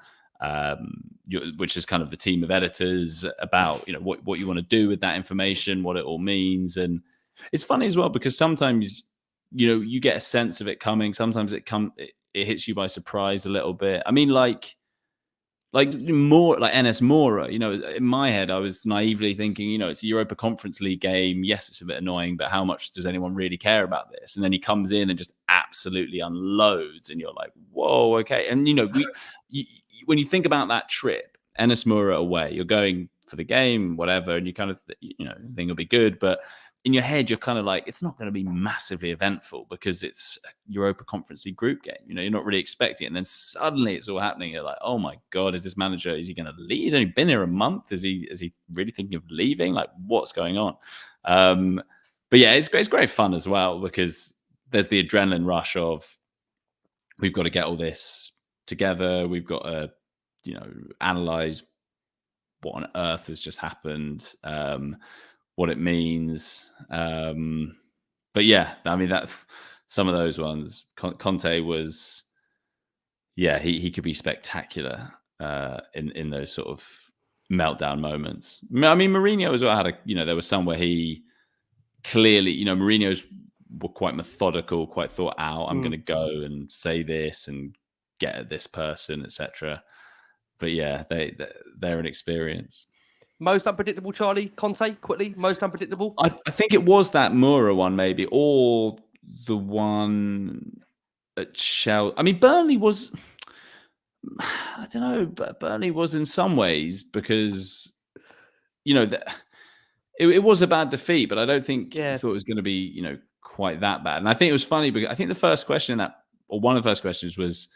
which is kind of the team of editors, about, what you want to do with that information, what it all means. And it's funny as well, because sometimes, you get a sense of it coming. Sometimes it hits you by surprise a little bit. I mean, like more like NS Mora, in my head, I was naively thinking, it's a Europa Conference League game. Yes, it's a bit annoying, but how much does anyone really care about this? And then he comes in and just absolutely unloads, and you're like, whoa, okay. And, when you think about that trip, NS Mora away, you're going for the game, whatever, and you kind of, think it'll be good. But in your head, you're kind of like, it's not going to be massively eventful because it's a Europa Conference League group game. You're not really expecting it. And then suddenly it's all happening. You're like, oh my God, is this manager, is he going to leave? He's only been here a month. Is he really thinking of leaving? Like, what's going on? But yeah, it's great fun as well, because there's the adrenaline rush of, we've got to get all this together. We've got to, analyze what on earth has just happened. What it means. But yeah, I mean, that some of those ones, Conte was, he could be spectacular in those sort of meltdown moments. I mean, Mourinho as well had there was some where he clearly, Mourinho's were quite methodical, quite thought out. I'm going to go and say this and get at this person, etc. But yeah, they're an experience. Most unpredictable, Charlie? Conte, quickly, most unpredictable? I think it was that Moura one, maybe, or the one at Chelsea. I mean, Burnley was, I don't know, but Burnley was in some ways, because, it was a bad defeat, but I don't think I thought it was going to be, quite that bad. And I think it was funny, because I think the first question one of the first questions was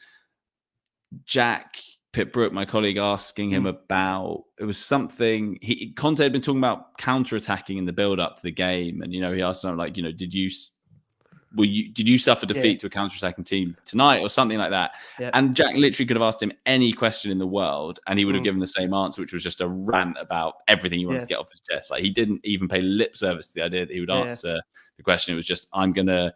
Jack Pitbrook, my colleague, asking him about, it was something, Conte had been talking about counter-attacking in the build-up to the game, and he asked him, like, did you suffer defeat to a counter-attacking team tonight, or something like that? And Jack literally could have asked him any question in the world, and he would have given the same answer, which was just a rant about everything he wanted to get off his chest. Like, he didn't even pay lip service to the idea that he would answer the question. It was just, I'm going to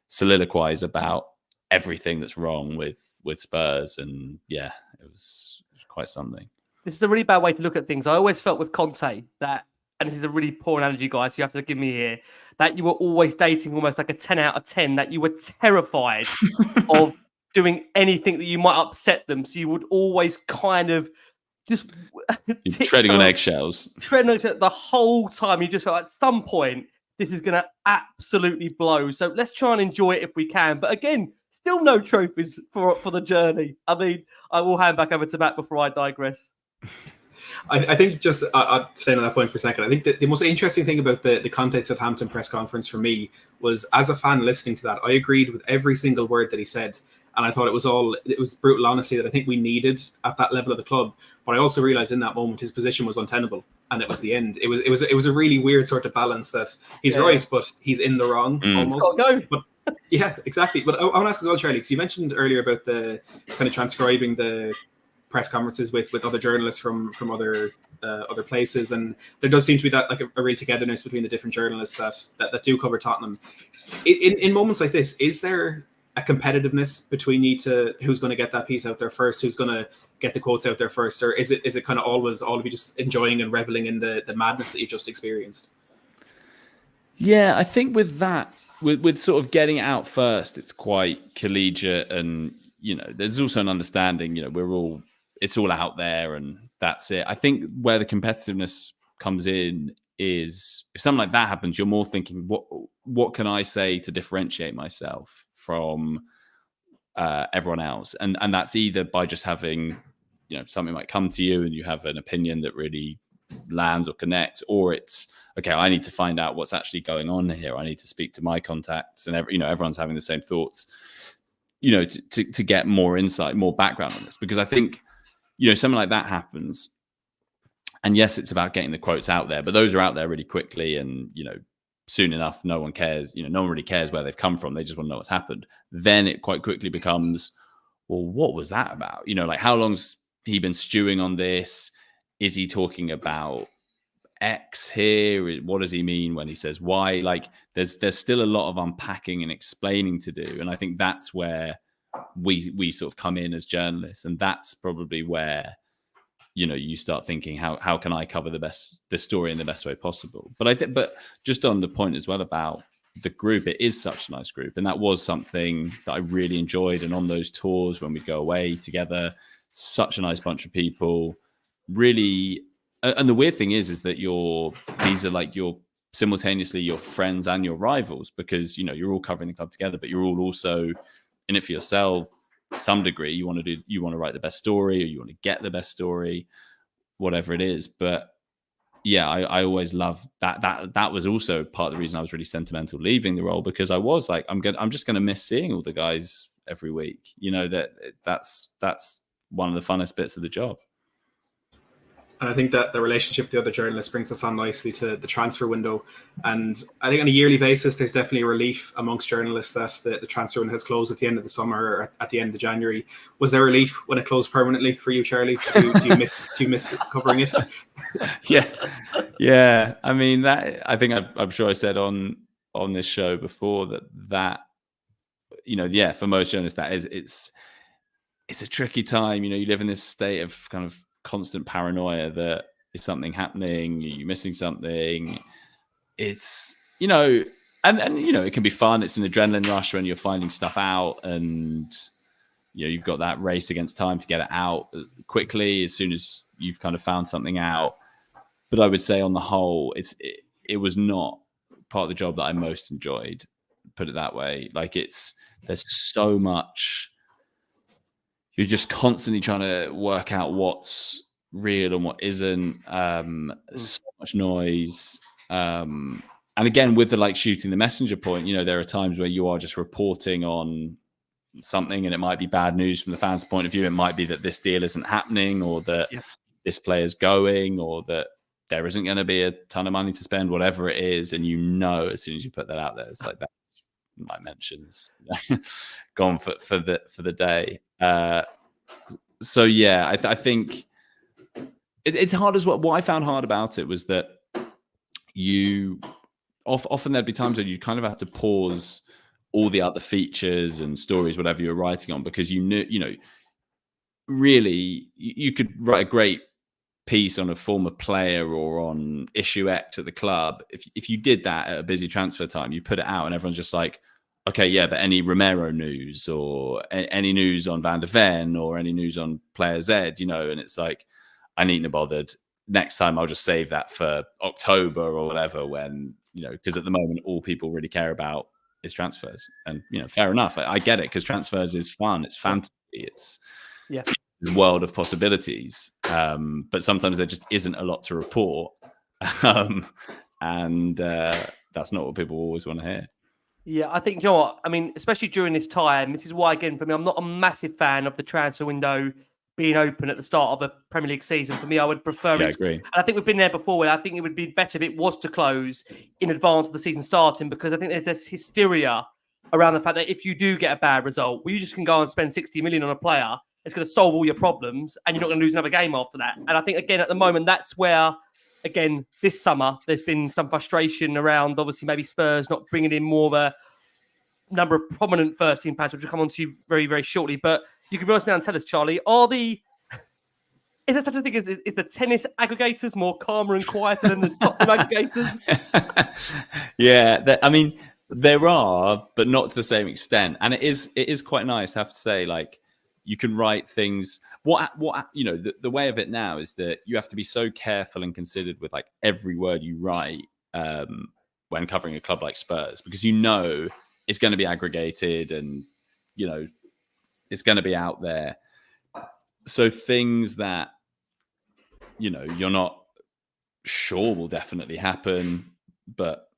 soliloquize about everything that's wrong with Spurs. And yeah, it was quite something. This is a really bad way to look at things. I always felt with Conte that, and this is a really poor analogy, guys, so you have to give me here, that you were always dating almost like a 10 out of 10, that you were terrified of doing anything that you might upset them. So you would always kind of just You're treading on eggshells. Treading on eggshells the whole time. You just felt at some point this is going to absolutely blow. So let's try and enjoy it if we can. But again, still no trophies for the journey. I mean, I will hand back over to Matt before I digress. I think just I'll stay on that point for a second. I think that the most interesting thing about the Conte Southampton press conference for me was, as a fan listening to that, I agreed with every single word that he said. And I thought it was brutal honesty that I think we needed at that level of the club. But I also realized in that moment his position was untenable, and it was the end. It was a really weird sort of balance that he's right, but he's in the wrong almost. But yeah, exactly. But I want to ask as well, Charlie, because you mentioned earlier about the kind of transcribing the press conferences with other journalists from other places, and there does seem to be that like a real togetherness between the different journalists that do cover Tottenham. In moments like this, is there a competitiveness between you to who's going to get that piece out there first, who's going to get the quotes out there first, or is it kind of always all of you just enjoying and reveling in the madness that you've just experienced? Yeah, I think with that, with sort of getting it out first, it's quite collegiate, and there's also an understanding. It's all out there, and that's it. I think where the competitiveness comes in is if something like that happens, you're more thinking, what can I say to differentiate myself from everyone else, and that's either by just having something might come to you and you have an opinion that really lands or connects, or it's okay, I need to find out what's actually going on here. I need to speak to my contacts, and everyone's having the same thoughts, to get more insight, more background on this, because I think something like that happens, and yes, it's about getting the quotes out there, but those are out there really quickly, and soon enough, no one cares. No one really cares where they've come from. They just want to know what's happened. Then it quite quickly becomes, well, what was that about? Like, how long's he been stewing on this? Is he talking about X here? What does he mean when he says Y? Like, there's still a lot of unpacking and explaining to do, and I think that's where we sort of come in as journalists, and that's probably where you start thinking, how can I cover the story in the best way possible? But just on the point as well about the group, it is such a nice group, and that was something that I really enjoyed. And on those tours when we go away together, such a nice bunch of people, really. And the weird thing is that these are like your simultaneously your friends and your rivals, because you're all covering the club together, but you're all also in it for yourself. To some degree, you want to write the best story, or you want to get the best story, whatever it is. But yeah, I always love that was also part of the reason I was really sentimental leaving the role, because I was like, I'm just going to miss seeing all the guys every week. That's one of the funnest bits of the job. And I think that the relationship with the other journalists brings us on nicely to the transfer window. And I think on a yearly basis, there's definitely a relief amongst journalists that the transfer window has closed at the end of the summer or at the end of January. Was there relief when it closed permanently for you, Charlie? Do you miss covering it? Yeah. I mean, I think I'm sure I said on this show before that for most journalists it's a tricky time. You live in this state of kind of constant paranoia that is something happening, you're missing something. It's and it can be fun. It's an adrenaline rush when you're finding stuff out, and you've got that race against time to get it out quickly as soon as you've kind of found something out. But I would say on the whole, it was not part of the job that I most enjoyed, put it that way. Like, there's so much. You're just constantly trying to work out what's real and what isn't. So much noise. And again, with the shooting the messenger point, there are times where you are just reporting on something, and it might be bad news from the fans' point of view. It might be that this deal isn't happening, or that this player's going, or that there isn't going to be a ton of money to spend, whatever it is. And as soon as you put that out there, it's like that. My mentions gone for the day. So yeah, I think it's hard as well. What I found hard about it was that often there'd be times when you kind of have to pause all the other features and stories, whatever you're writing on, because really you could write a great piece on a former player or on issue X at the club. If you did that at a busy transfer time, you put it out and everyone's just like, okay, yeah, but any Romero news or any news on Van de Ven or any news on player Z, and it's like, I needn't have bothered. Next time I'll just save that for October or whatever, when, because at the moment all people really care about is transfers. And, fair enough. I get it, because transfers is fun. It's fantasy. It's a world of possibilities. But sometimes there just isn't a lot to report. And that's not what people always want to hear. Yeah, I think, you know what? I mean, especially during this time, this is why, again, for me, I'm not a massive fan of the transfer window being open at the start of a Premier League season. For me, I would prefer it. I agree. And I think we've been there before, where I think it would be better if it was to close in advance of the season starting, because I think there's this hysteria around the fact that if you do get a bad result, well, you just can go and spend 60 million on a player. It's going to solve all your problems, and you're not going to lose another game after that. And I think, again, at the moment, that's where, again, this summer, there's been some frustration around, obviously, maybe Spurs not bringing in more of a number of prominent first-team players, which will come on to you very, very shortly. But you can be honest now and tell us, Charlie, is there such a thing as is the tennis aggregators more calmer and quieter than the Tottenham aggregators? Yeah, I mean, there are, but not to the same extent. And it is quite nice, I have to say. Like, you can write things. The way of it now is that you have to be so careful and considered with like every word you write when covering a club like Spurs, because it's going to be aggregated, and it's going to be out there. So things that you're not sure will definitely happen, but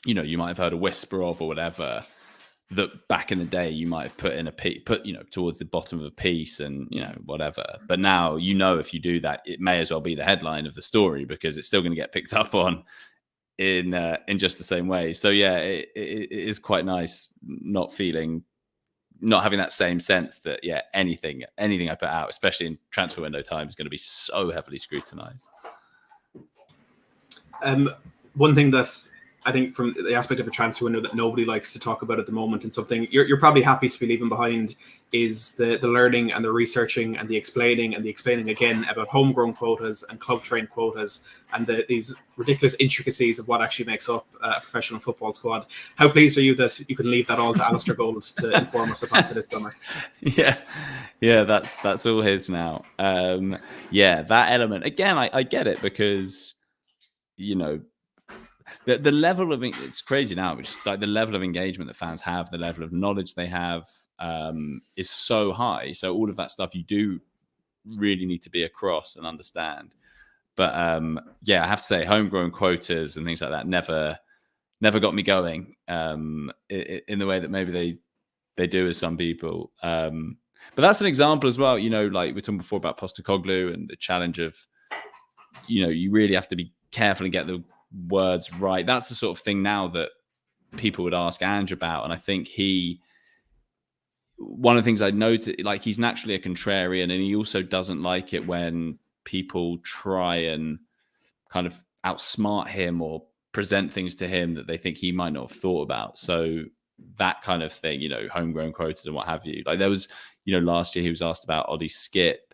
you might have heard a whisper of or whatever, that back in the day you might have put in towards the bottom of a piece, and whatever. But now if you do that, it may as well be the headline of the story, because it's still going to get picked up on in just the same way. So yeah, it is quite nice not having that same sense that anything I put out, especially in transfer window time, is going to be so heavily scrutinized. One thing that's, I think, from the aspect of a transfer window that nobody likes to talk about at the moment, and something you're probably happy to be leaving behind, is the learning and the researching and the explaining again about homegrown quotas and club trained quotas, and these ridiculous intricacies of what actually makes up a professional football squad. How pleased are you that you can leave that all to Alistair Gold to inform us about for this summer? Yeah, that's all his now. That element again, I get it, because the level of it's crazy now, but just like the level of engagement that fans have, the level of knowledge they have is so high. So all of that stuff you do really need to be across and understand. But I have to say, homegrown quotas and things like that never got me going in the way that maybe they do with some people. But that's an example as well. Like we were talking before about Postecoglou and the challenge of, you really have to be careful and get the words right. That's the sort of thing now that people would ask Ange about. And I think one of the things I noticed, like, he's naturally a contrarian, and he also doesn't like it when people try and kind of outsmart him or present things to him that they think he might not have thought about. So that kind of thing, homegrown quotas and what have you. Like there was, last year he was asked about Ollie Skip,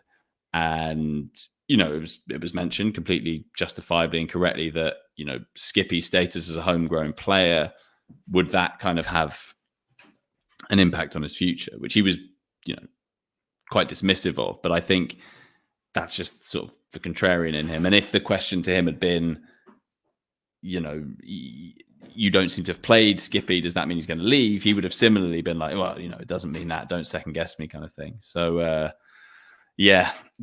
and it was mentioned completely justifiably and correctly that Skippy's status as a homegrown player, would that kind of have an impact on his future, which he was quite dismissive of. But I think that's just sort of the contrarian in him. And if the question to him had been, you don't seem to have played Skippy, does that mean he's going to leave? He would have similarly been like, well, it doesn't mean that, don't second guess me, kind of thing. So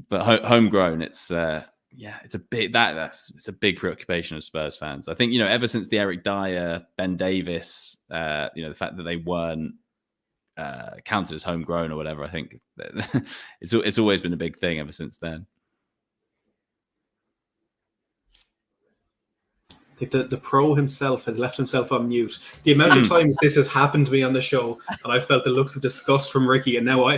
but homegrown, it's it's a big it's a big preoccupation of Spurs fans. I think ever since the Eric Dyer, Ben Davis, the fact that they weren't counted as homegrown or whatever, I think it's always been a big thing ever since then. I think the pro himself has left himself on mute. The amount of times this has happened to me on the show, and I felt the looks of disgust from Ricky, and now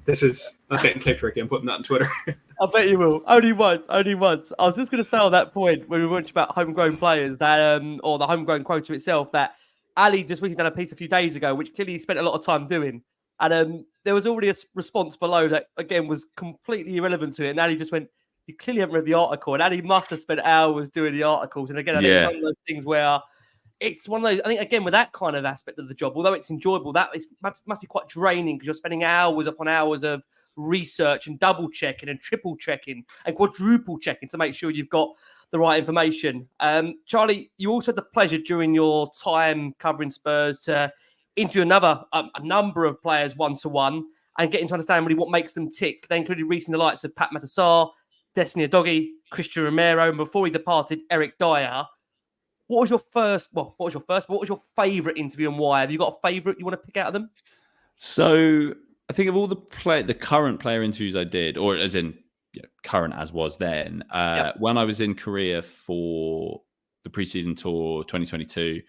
that's getting clipped, Ricky. I'm putting that on Twitter. I bet you will. Only once. I was just going to say on that point, when we mentioned about homegrown players, that or the homegrown quota itself, that Ali just recently done a piece a few days ago, which clearly he spent a lot of time doing. And there was already a response below that, again, was completely irrelevant to it. And Ali just went, you clearly haven't read the article. And Ali must have spent hours doing the articles. And again, I think it's one of those things where it's one of those, I think, again, with that kind of aspect of the job, although it's enjoyable, that must be quite draining, because you're spending hours upon hours of research and double checking and triple checking and quadruple checking to make sure you've got the right information. Charlie, you also had the pleasure during your time covering Spurs to interview a number of players one-to-one and getting to understand really what makes them tick. They included recently the likes of Pat Matasar, Destiny Udogie, Christian Romero, and before he departed, Eric Dyer. What was your favourite interview and why? Have you got a favourite you want to pick out of them? So I think of all the current player interviews I did, or as in current as was then, when I was in Korea for the preseason tour 2022,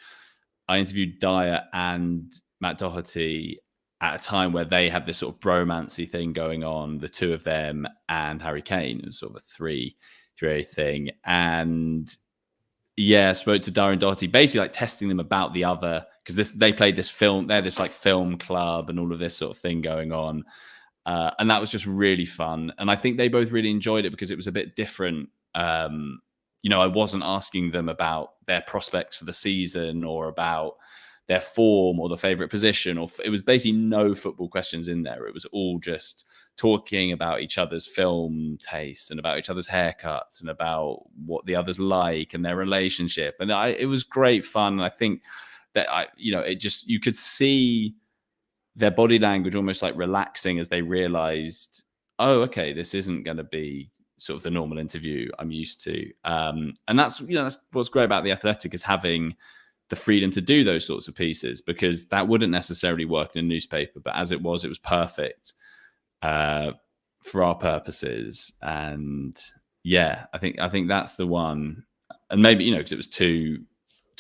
I interviewed Dyer and Matt Doherty at a time where they had this sort of bromancy thing going on, the two of them and Harry Kane. It was sort of a three-way thing. And I spoke to Dyer and Doherty, basically like testing them about the other, because they played this film, they're this like film club and all of this sort of thing going on. And that was just really fun. And I think they both really enjoyed it because it was a bit different. I wasn't asking them about their prospects for the season or about their form or the favorite position, or it was basically no football questions in there. It was all just talking about each other's film tastes and about each other's haircuts and about what the others like and their relationship. And it was great fun. And I think that you could see their body language almost like relaxing as they realized, oh, okay, this isn't going to be sort of the normal interview I'm used to. And that's what's great about The Athletic, is having the freedom to do those sorts of pieces, because that wouldn't necessarily work in a newspaper, but as it was perfect for our purposes. And I think that's the one. And maybe, because it was two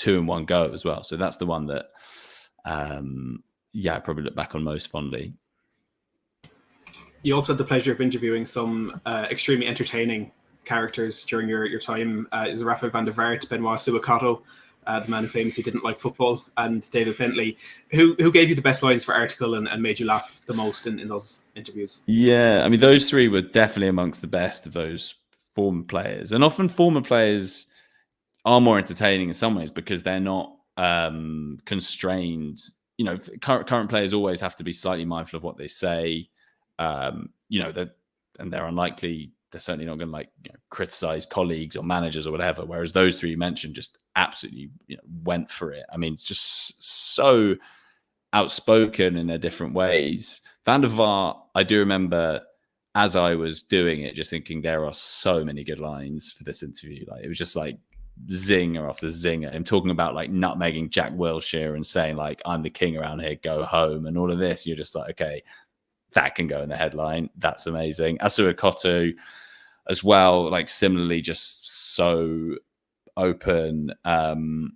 in one go as well. So that's the one that, I probably look back on most fondly. You also had the pleasure of interviewing some extremely entertaining characters during your time. Is Rafael van der Vaart, Benoit Suakato, the man who famously didn't like football, and David Bentley. Who gave you the best lines for article and made you laugh the most in those interviews? Yeah, I mean, those three were definitely amongst the best of those former players. And often former players are more entertaining in some ways because they're not constrained. Current players always have to be slightly mindful of what they say. They're unlikely. They're certainly not going to criticize colleagues or managers or whatever. Whereas those three you mentioned just absolutely went for it. I mean, it's just so outspoken in their different ways. Van der Vaart, I do remember as I was doing it, just thinking there are so many good lines for this interview. Like, it was just like zinger after zinger. Him talking about like nutmegging Jack Wilshere and saying like, I'm the king around here, go home, and all of this. You're just like, okay, that can go in the headline. That's amazing. Asuakoto as well, like similarly, just so open. And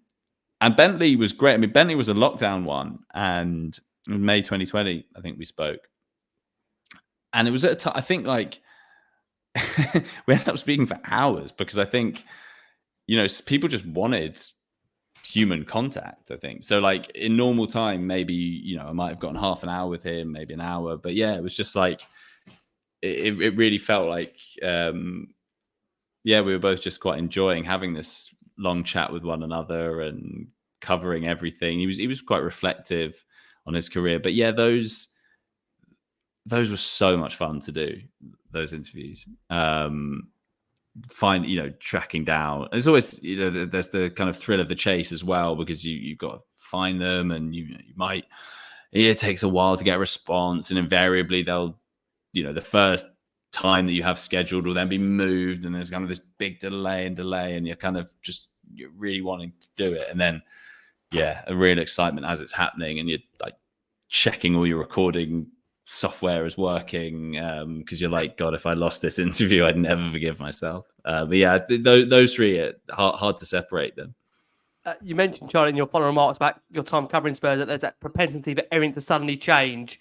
Bentley was great. I mean, Bentley was a lockdown one, and in May 2020, I think we spoke. And it was at a time, I think, like, we ended up speaking for hours because I think, people just wanted human contact, I think. So, like, in normal time, maybe, I might have gotten half an hour with him, maybe an hour. But yeah, it was just like, it really felt like, we were both just quite enjoying having this long chat with one another and covering everything. He was quite reflective on his career. But yeah, those were so much fun to do, those interviews. Tracking down. There's always, there's the kind of thrill of the chase as well, because you've got to find them, and it takes a while to get a response, and invariably they'll, the first time that you have scheduled will then be moved, and there's kind of this big delay, and you're really wanting to do it. And then, a real excitement as it's happening, and you're like checking all your recording software is working, because you're like, God, if I lost this interview, I'd never forgive myself. Those three are hard to separate them. You mentioned, Charlie, in your final remarks about your time covering Spurs, that there's that propensity for everything to suddenly change.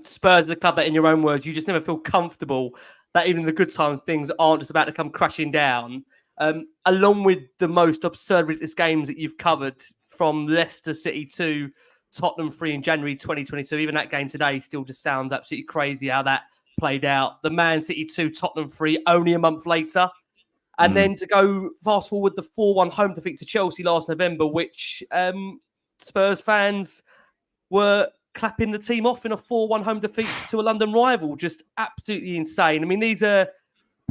Spurs is a club that, in your own words, you just never feel comfortable that even the good times things aren't just about to come crashing down. Along with the most absurd ridiculous games that you've covered, from Leicester City to Tottenham 3 in January 2022, even that game today still just sounds absolutely crazy how that played out. The Man City 2, Tottenham 3 only a month later. And then to go fast forward, the 4-1 home defeat to Chelsea last November, which Spurs fans were clapping the team off in a 4-1 home defeat to a London rival. Just absolutely insane. I mean, these are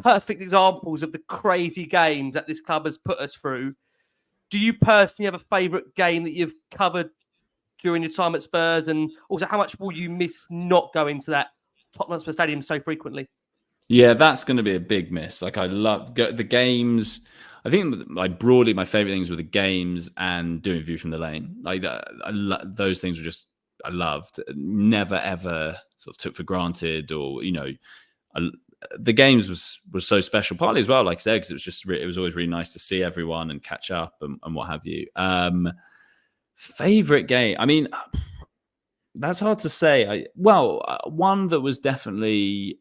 perfect examples of the crazy games that this club has put us through. Do you personally have a favourite game that you've covered during your time at Spurs? And also, how much will you miss not going to that Tottenham Hotspur Stadium so frequently? Yeah, that's going to be a big miss. Like, I love the games. I think, like, broadly, my favorite things were the games and doing View from the Lane. Like, those things were just, I loved. Never, ever sort of took for granted, or, you know, the games was so special, partly as well, like I said, because it was always really nice to see everyone and catch up and what have you. Favorite game? I mean, that's hard to say. One that was definitely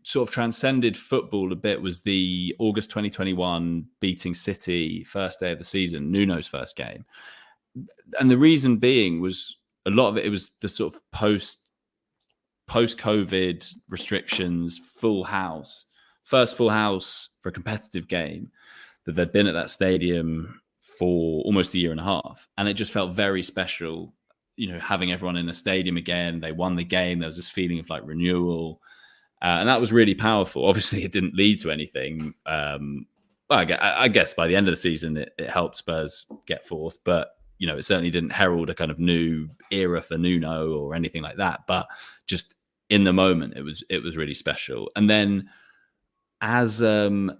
sort of transcended football a bit was the August 2021 beating City first day of the season, Nuno's first game. And the reason being was a lot of it was the sort of post-COVID restrictions, first full house for a competitive game that they'd been at that stadium for almost a year and a half. And it just felt very special, you know, having everyone in the stadium again. They won the game. There was this feeling of like renewal. And that was really powerful. Obviously, it didn't lead to anything. I guess by the end of the season, it helped Spurs get fourth. But, you know, it certainly didn't herald a kind of new era for Nuno or anything like that. But just in the moment, it was really special. And then as a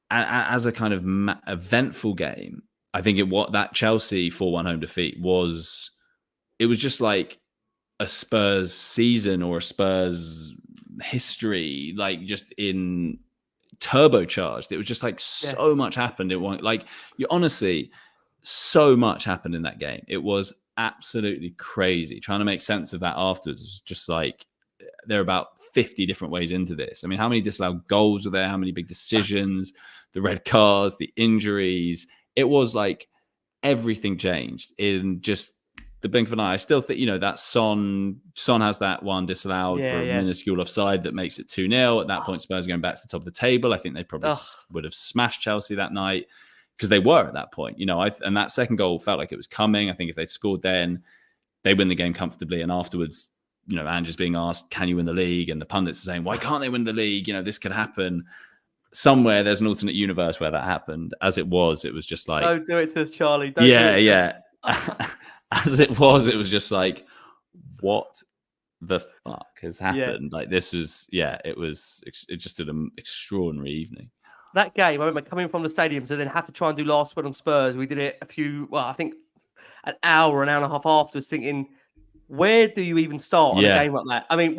kind of eventful game, I think that Chelsea 4-1 home defeat was just like a Spurs season or a Spurs history, like just in turbocharged. It was just like so much happened. Honestly, so much happened in that game. It was absolutely crazy. Trying to make sense of that afterwards was just like, there are about 50 different ways into this. I mean, how many disallowed goals were there? How many big decisions, the red cards, the injuries? It was like everything changed in just the blink of an eye. I still think, you know, that Son has that one disallowed for a minuscule offside that makes it 2-0. At that point, Spurs are going back to the top of the table. I think they probably would have smashed Chelsea that night because they were at that point, you know. And that second goal felt like it was coming. I think if they'd scored then, they win the game comfortably. And afterwards, you know, Ange is being asked, can you win the league? And the pundits are saying, why can't they win the league? You know, this could happen. Somewhere there's an alternate universe where that happened. As it was just like... Don't do it to us, Charlie. As it was just like, what the fuck has happened? Like, this was, it just did an extraordinary evening. That game, I remember coming from the stadium to then have to try and do Last Word on Spurs. We did it I think an hour and a half afterwards, thinking, where do you even start on a game like that? I mean,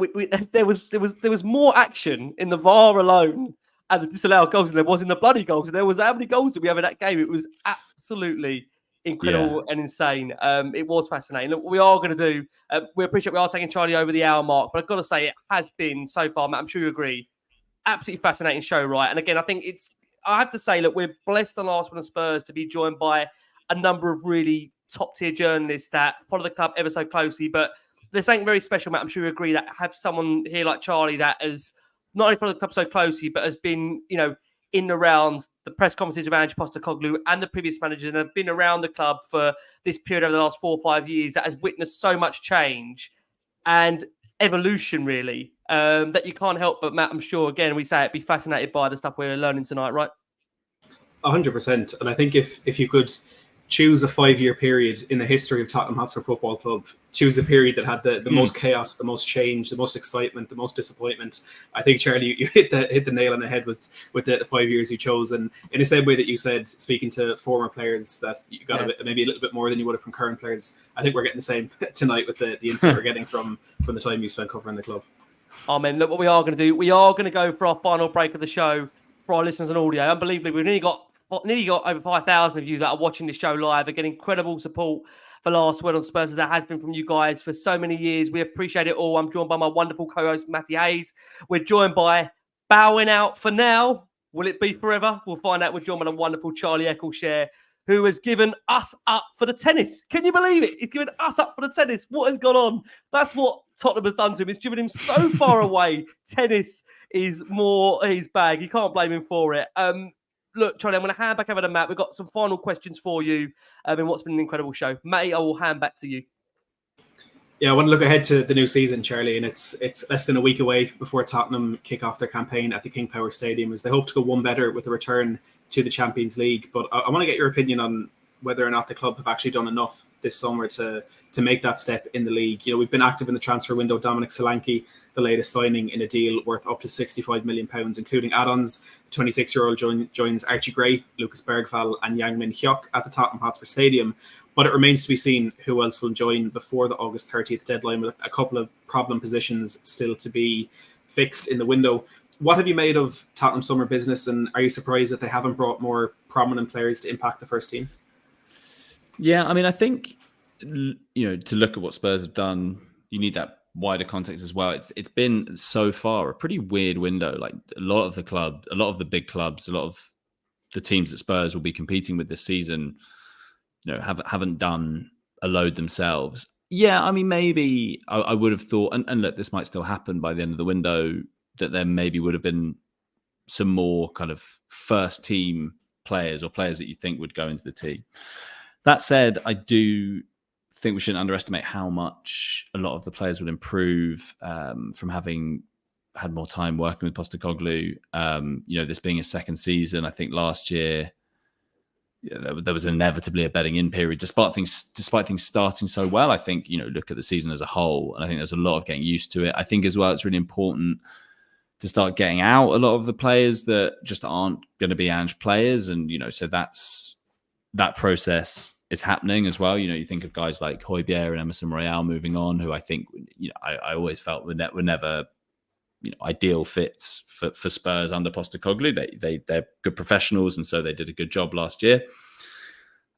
there was more action in the VAR alone and the disallowed goals than there was in the bloody goals. And there was, how many goals did we have in that game? It was absolutely incredible and insane. It was fascinating. Look, what we are going to do, we appreciate we are taking Charlie over the hour mark, but I've got to say it has been so far, Matt, I'm sure you agree, absolutely fascinating show, right? And again, I think I have to say, look, we're blessed on Last Word on Spurs to be joined by a number of really top-tier journalists that follow the club ever so closely. But there's something very special, Matt, I'm sure you agree, that have someone here like Charlie that has not only followed the club so closely, but has been, you know, in and around the press conferences of Ange Postecoglou and the previous managers, and have been around the club for this period over the last 4 or 5 years, that has witnessed so much change and evolution, really, that you can't help but, Matt, I'm sure, again, we say it, be fascinated by the stuff we're learning tonight, right? 100%. And I think if you could choose a 5-year period in the history of Tottenham Hotspur Football Club, choose the period that had the most chaos, the most change, the most excitement, the most disappointment, I think, Charlie, you hit the nail on the head with the 5 years you chose. And in the same way that you said, speaking to former players, that you got maybe a little bit more than you would have from current players, I think we're getting the same tonight with the insight we're getting from the time you spent covering the club. Amen. Look, what we are going to do, we are going to go for our final break of the show for our listeners on audio. Unbelievably, we've nearly got over 5,000 of you that are watching this show live. Again, incredible support for Last Word on Spurs, as that has been from you guys for so many years. We appreciate it all. I'm joined by my wonderful co-host, Matty Hayes. We're joined by, bowing out for now, will it be forever? We'll find out. We're joined by the wonderful Charlie Eccelshare, who has given us up for the tennis. Can you believe it? He's given us up for the tennis. What has gone on? That's what Tottenham has done to him. It's driven him so far away. Tennis is more his bag. You can't blame him for it. Look, Charlie, I'm going to hand back over to Matt. We've got some final questions for you in what's been an incredible show. Matty, I will hand back to you. Yeah, I want to look ahead to the new season, Charlie, and it's less than a week away before Tottenham kick off their campaign at the King Power Stadium as they hope to go one better with the return to the Champions League. But I want to get your opinion on whether or not the club have actually done enough this summer to make that step in the league. You know, we've been active in the transfer window. Dominic Solanke, the latest signing in a deal worth up to £65 million, including add-ons. The 26-year-old joins 𝐅𝐨𝐸 𝐂𝐨𝐧𝐭𝐞, Lucas Bergvall and Yang Min-hyuk at the Tottenham Hotspur Stadium. But it remains to be seen who else will join before the August 30th deadline, with a couple of problem positions still to be fixed in the window. What have you made of Tottenham's summer business, and are you surprised that they haven't brought more prominent players to impact the first team? Yeah, I mean, I think, you know, to look at what Spurs have done, you need that wider context as well. It's been so far a pretty weird window. Like a lot of the big clubs, a lot of the teams that Spurs will be competing with this season, you know, haven't done a load themselves. Yeah, I mean, maybe I would have thought, and look, this might still happen by the end of the window, that there maybe would have been some more kind of first team players or players that you think would go into the team. That said, I do think we shouldn't underestimate how much a lot of the players would improve from having had more time working with Postecoglou. You know, this being his second season, I think last year there was inevitably a bedding in period, despite things starting so well. I think, you know, look at the season as a whole, and I think there's a lot of getting used to it. I think as well, it's really important to start getting out a lot of the players that just aren't going to be Ange players, and you know, so that process is happening as well. You know, you think of guys like Højbjerg and Emerson Royal moving on, who I think, you know, I always felt were never, you know, ideal fits for Spurs under Postecoglou. They're good professionals, and so they did a good job last year.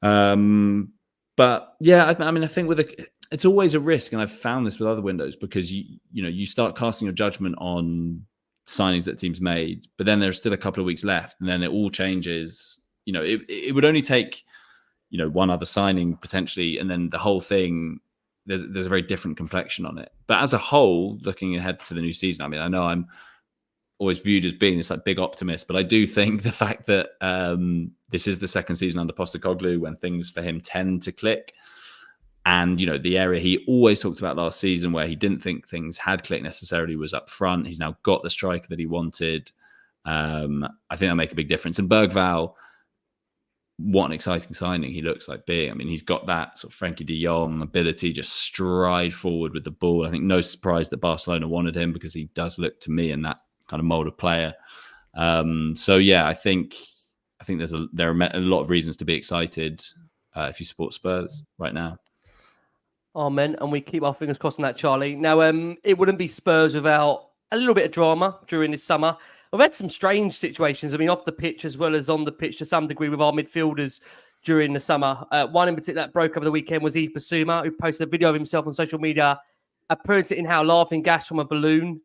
But yeah, I mean, I think it's always a risk, and I've found this with other windows, because you start casting your judgment on signings that teams made, but then there's still a couple of weeks left, and then it all changes. You know, it would only take, you know, one other signing potentially, and then the whole thing, there's a very different complexion on it. But as a whole, looking ahead to the new season, I mean, I know I'm always viewed as being this like big optimist, but I do think the fact that this is the second season under Postecoglou when things for him tend to click, and, you know, the area he always talked about last season where he didn't think things had clicked necessarily was up front. He's now got the striker that he wanted. I think that'll make a big difference. And Bergvall, what an exciting signing he looks like being. I mean, he's got that sort of Frankie de Jong ability, just stride forward with the ball. I think no surprise that Barcelona wanted him, because he does look to me in that kind of mold of player. So yeah, I think there are a lot of reasons to be excited if you support Spurs right now. Amen. And we keep our fingers crossed on that, Charlie. Now, it wouldn't be Spurs without a little bit of drama during this summer. We've had some strange situations, I mean, off the pitch as well as on the pitch to some degree with our midfielders during the summer. One in particular that broke over the weekend was 𝐁𝐵 Bissouma, who posted a video of himself on social media, appearing to inhale laughing gas from a balloon.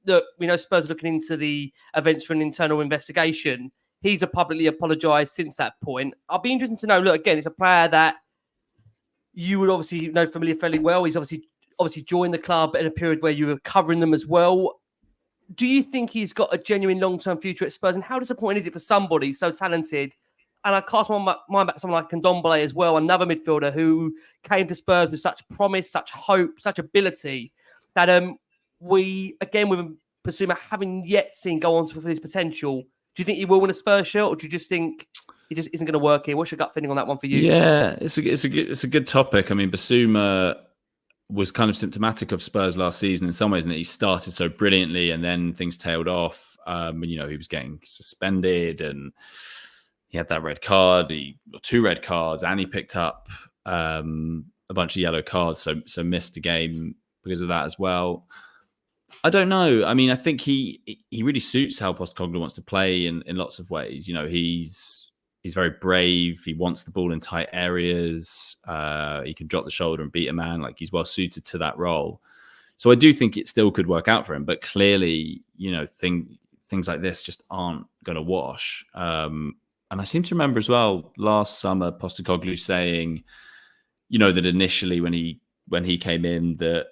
Look, we know Spurs are looking into the events for an internal investigation. He's publicly apologised since that point. I'll be interested to know, look, again, it's a player that you would obviously know familiar fairly well. He's obviously joined the club in a period where you were covering them as well. Do you think he's got a genuine long-term future at Spurs? And how disappointing is it for somebody so talented? And I cast my mind back to someone like Ndombele as well, another midfielder who came to Spurs with such promise, such hope, such ability, that we, again, with Bissouma having yet seen go on to fulfill his potential, do you think he will win a Spurs shirt, or do you just think he just isn't going to work here? What's your gut feeling on that one for you? Yeah, it's a good topic. I mean, Bissouma was kind of symptomatic of Spurs last season in some ways, in that he started so brilliantly and then things tailed off. And, you know, he was getting suspended, and he had that red card, two red cards, and he picked up a bunch of yellow cards, so missed a game because of that as well. I don't know. I mean, I think he really suits how Postecoglou wants to play in lots of ways. You know, he's very brave. He wants the ball in tight areas. He can drop the shoulder and beat a man. Like, he's well suited to that role. So I do think it still could work out for him. But clearly, you know, things like this just aren't going to wash. And I seem to remember as well last summer Postecoglou saying, you know, that initially when he came in, that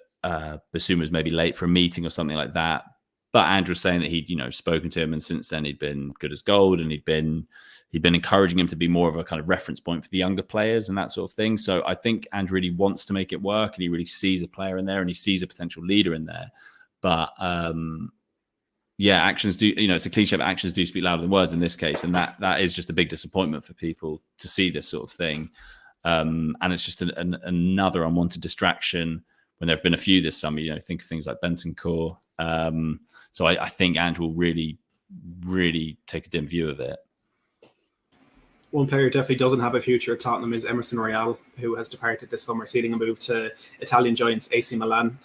Bissouma was maybe late for a meeting or something like that. But Andrew was saying that he'd, spoken to him, and since then he'd been good as gold, and he'd been encouraging him to be more of a kind of reference point for the younger players and that sort of thing. So I think Andrew really wants to make it work, and he really sees a player in there, and he sees a potential leader in there. But actions do, it's a cliche, but actions do speak louder than words in this case, and that is just a big disappointment for people to see this sort of thing. And it's just another unwanted distraction when there have been a few this summer. Think of things like Bentancur. So I think Ange will really, really take a dim view of it. One player who definitely doesn't have a future at Tottenham is Emerson Royal, who has departed this summer, sealing a move to Italian giants AC Milan,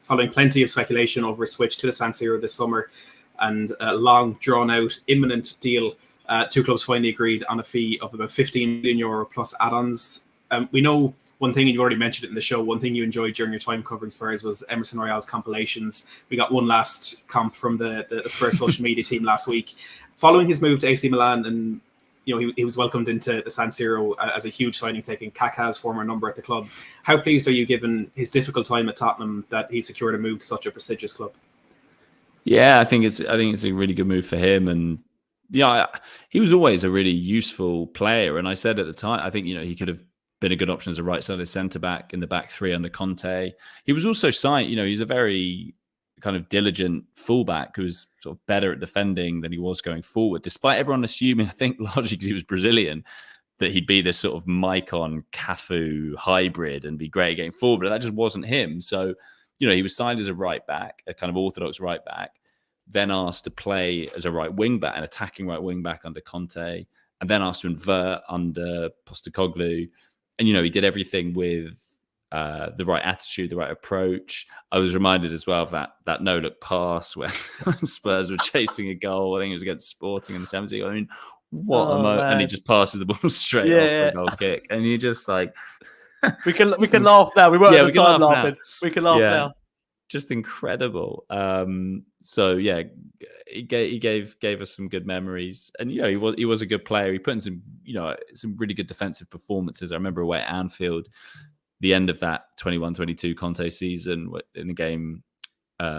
following plenty of speculation over a switch to the San Siro this summer and a long, drawn-out, imminent deal. Two clubs finally agreed on a fee of about €15 million plus add-ons. We know one thing, and you already mentioned it in the show, one thing you enjoyed during your time covering Spurs was Emerson Royal's compilations. We got one last comp from the Spurs social media team last week. Following his move to AC Milan, and he was welcomed into the San Siro as a huge signing, taking Kaká's former number at the club. How pleased are you, given his difficult time at Tottenham, that he secured a move to such a prestigious club? Yeah, I think it's a really good move for him, and he was always a really useful player. And I said at the time, I think he could have been a good option as a right-sided centre-back in the back three under Conte. He was also signed, he's a very kind of diligent fullback who was sort of better at defending than he was going forward, despite everyone assuming, I think largely because he was Brazilian, that he'd be this sort of Maicon Cafu hybrid and be great at getting forward, but that just wasn't him. So, he was signed as a right back, a kind of orthodox right back, then asked to play as a right wing back, an attacking right wing back under Conte, and then asked to invert under Postecoglou. And, he did everything with the right attitude, the right approach. I was reminded as well of that no-look pass when Spurs were chasing a goal. I think it was against Sporting in the Champions League. I mean, what a moment. And he just passes the ball straight off for a goal kick. And you just like... we can laugh now. We weren't at the time laughing. Now. We can laugh now. Just incredible. So yeah, he gave us some good memories, and he was a good player. He put in some really good defensive performances. I remember away at Anfield, the end of that 21-22 Conte season, in the game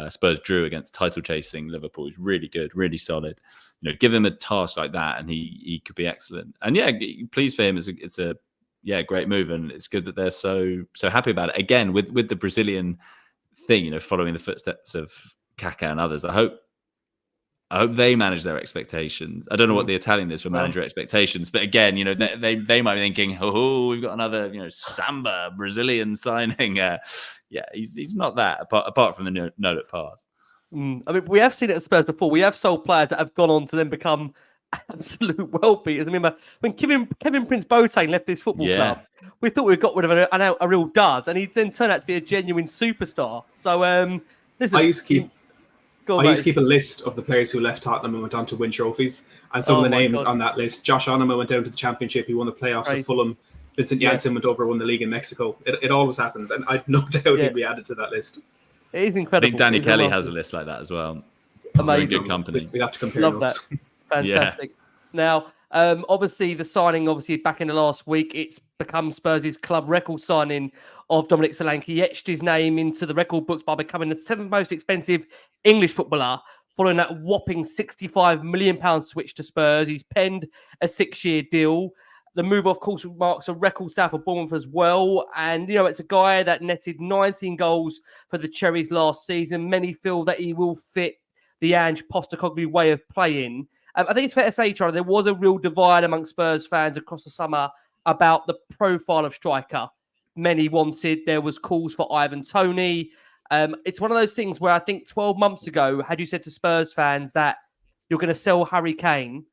Spurs drew against title chasing Liverpool. He's really good, really solid. Give him a task like that, and he could be excellent. And yeah, pleased for him. It's a great move, and it's good that they're so happy about it. Again, with the Brazilian thing, following the footsteps of Kaká and others. I hope they manage their expectations. I don't know what the Italian is for manager expectations, but again, they might be thinking, oh, we've got another, Samba Brazilian signing. He's not that apart from the no-look pass. I mean, we have seen it at Spurs before. We have sold players that have gone on to then become absolute world beaters. I remember when Kevin Prince Boateng left this football club, we thought we got rid of a real dud, and he then turned out to be a genuine superstar. So, listen, I used to keep a list of the players who left Tottenham and went on to win trophies, and some of the names on that list. Josh Onuma went down to the Championship. He won the playoffs at Fulham. Vincent Janssen went over and won the league in Mexico. It always happens, and I've no doubt he'd be added to that list. It is incredible. I think Danny Kelly has a list like that as well. Amazing. Good company. We have to compare Love notes. that. Fantastic. Now, obviously, the signing, back in the last week, it's become Spurs' club record signing of Dominic Solanke. He etched his name into the record books by becoming the 7th most expensive English footballer, following that whopping £65 million switch to Spurs. He's penned a 6-year deal. The move, of course, marks a record sale for Bournemouth as well. And, it's a guy that netted 19 goals for the Cherries last season. Many feel that he will fit the Ange Postecoglou way of playing. I think it's fair to say, Charlie, there was a real divide among Spurs fans across the summer about the profile of striker. Many wanted. There was calls for Ivan Toney. It's one of those things where I think 12 months ago, had you said to Spurs fans that you're going to sell Harry Kane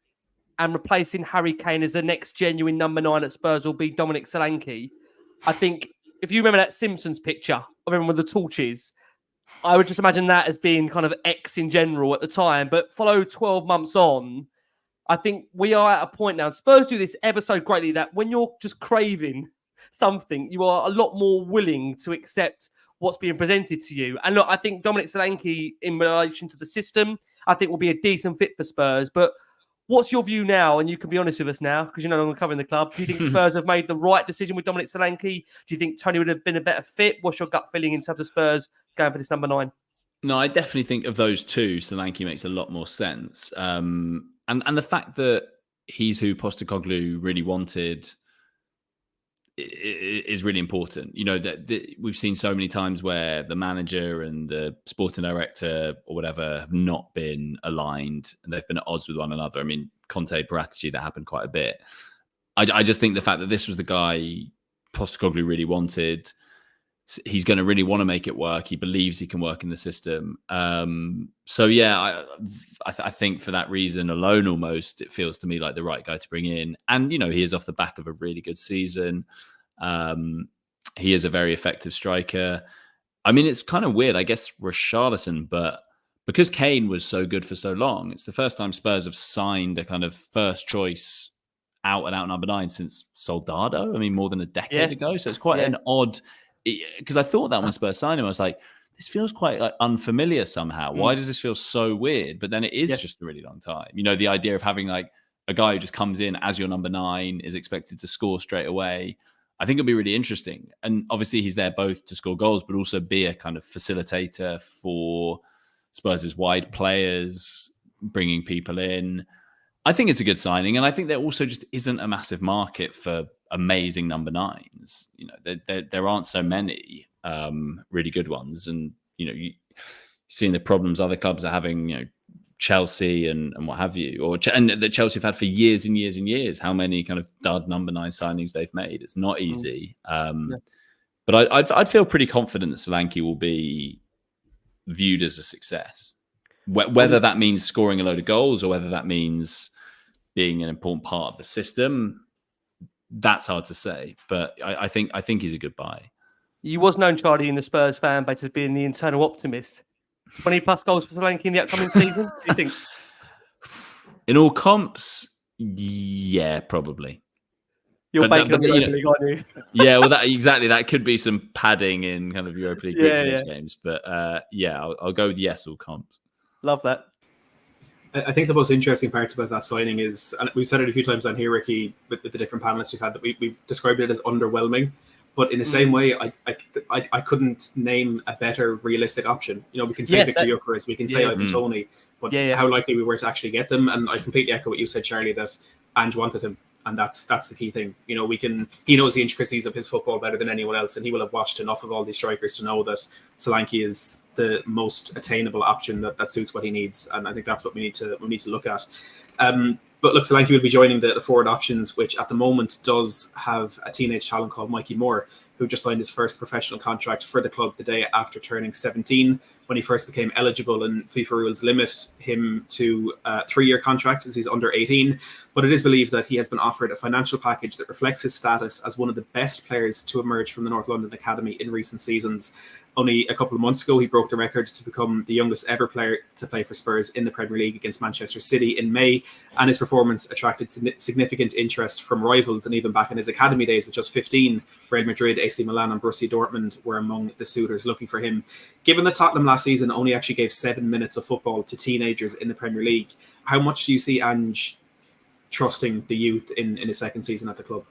and replacing Harry Kane as the next genuine number 9 at Spurs will be Dominic Solanke, I think if you remember that Simpsons picture of everyone with the torches, I would just imagine that as being kind of X in general at the time. But follow 12 months on, I think we are at a point now, and Spurs do this ever so greatly, that when you're just craving something, you are a lot more willing to accept what's being presented to you. And look, I think Dominic Solanke, in relation to the system, I think will be a decent fit for Spurs. But what's your view now? And you can be honest with us now, because you're no longer covering the club. Do you think Spurs have made the right decision with Dominic Solanke? Do you think Tony would have been a better fit? What's your gut feeling in terms of Spurs going for this number 9? No, I definitely think of those two, Solanke makes a lot more sense. And the fact that he's who Postecoglou really wanted is really important. You know, that we've seen so many times where the manager and the sporting director or whatever have not been aligned and they've been at odds with one another. I mean, Conte, Paratici, that happened quite a bit. I just think the fact that this was the guy Postecoglou really wanted, he's going to really want to make it work. He believes he can work in the system. So yeah, I think for that reason alone, almost it feels to me like the right guy to bring in. And you know, he is off the back of a really good season. He is a very effective striker. I mean, it's kind of weird, I guess, Richarlison, but because Kane was so good for so long, it's the first time Spurs have signed a kind of first choice out and out number 9 since Soldado. I mean, more than a decade ago. So it's quite an odd, because I thought that when Spurs signed him, I was like, this feels quite like unfamiliar somehow. Why does this feel so weird? But then it is just a really long time. You know, the idea of having like a guy who just comes in as your number 9 is expected to score straight away. I think it'll be really interesting. And obviously he's there both to score goals, but also be a kind of facilitator for Spurs' wide players, bringing people in. I think it's a good signing, and I think there also just isn't a massive market for amazing number 9s. You know, there aren't so many really good ones, and you know, you're seeing the problems other clubs are having. You know, Chelsea and what have you, and that Chelsea have had for years and years and years. How many kind of dud number 9 signings they've made? It's not easy. But I'd feel pretty confident that Solanke will be viewed as a success. Whether that means scoring a load of goals or whether that means being an important part of the system, that's hard to say. But I think he's a good buy. You was known, Charlie, in the Spurs fan base as being the internal optimist. 20 plus goals for Solanke in the upcoming season, do you think? In all comps, yeah, probably. You're banking on the Europa League, aren't you? Yeah, well, that could be some padding in kind of Europa League group stage games. But I'll go with yes, all comps. Love that. I think the most interesting part about that signing is, and we've said it a few times on here, Ricky, with the different panelists we've had, that we've described it as underwhelming. But in the same way, I couldn't name a better realistic option. You know, we can say Victor Gyökeres, we can say Ivan Toney, but how likely we were to actually get them. And I completely echo what you said, Charlie, that Ange wanted him. And that's the key thing. You know, he knows the intricacies of his football better than anyone else, and he will have watched enough of all these strikers to know that Solanke is the most attainable option that suits what he needs. And I think that's what we need to look at. But look, Solanke will be joining the forward options, which at the moment does have a teenage talent called Mikey Moore, who just signed his first professional contract for the club the day after turning 17, when he first became eligible, and FIFA rules limit him to a 3-year contract as he's under 18. But it is believed that he has been offered a financial package that reflects his status as one of the best players to emerge from the North London Academy in recent seasons. Only a couple of months ago, he broke the record to become the youngest ever player to play for Spurs in the Premier League against Manchester City in May, and his performance attracted significant interest from rivals. And even back in his academy days at just 15, Real Madrid, AC Milan and Borussia Dortmund were among the suitors looking for him. Given that Tottenham last season only actually gave 7 minutes of football to teenagers in the Premier League, how much do you see Ange trusting the youth in his second season at the club?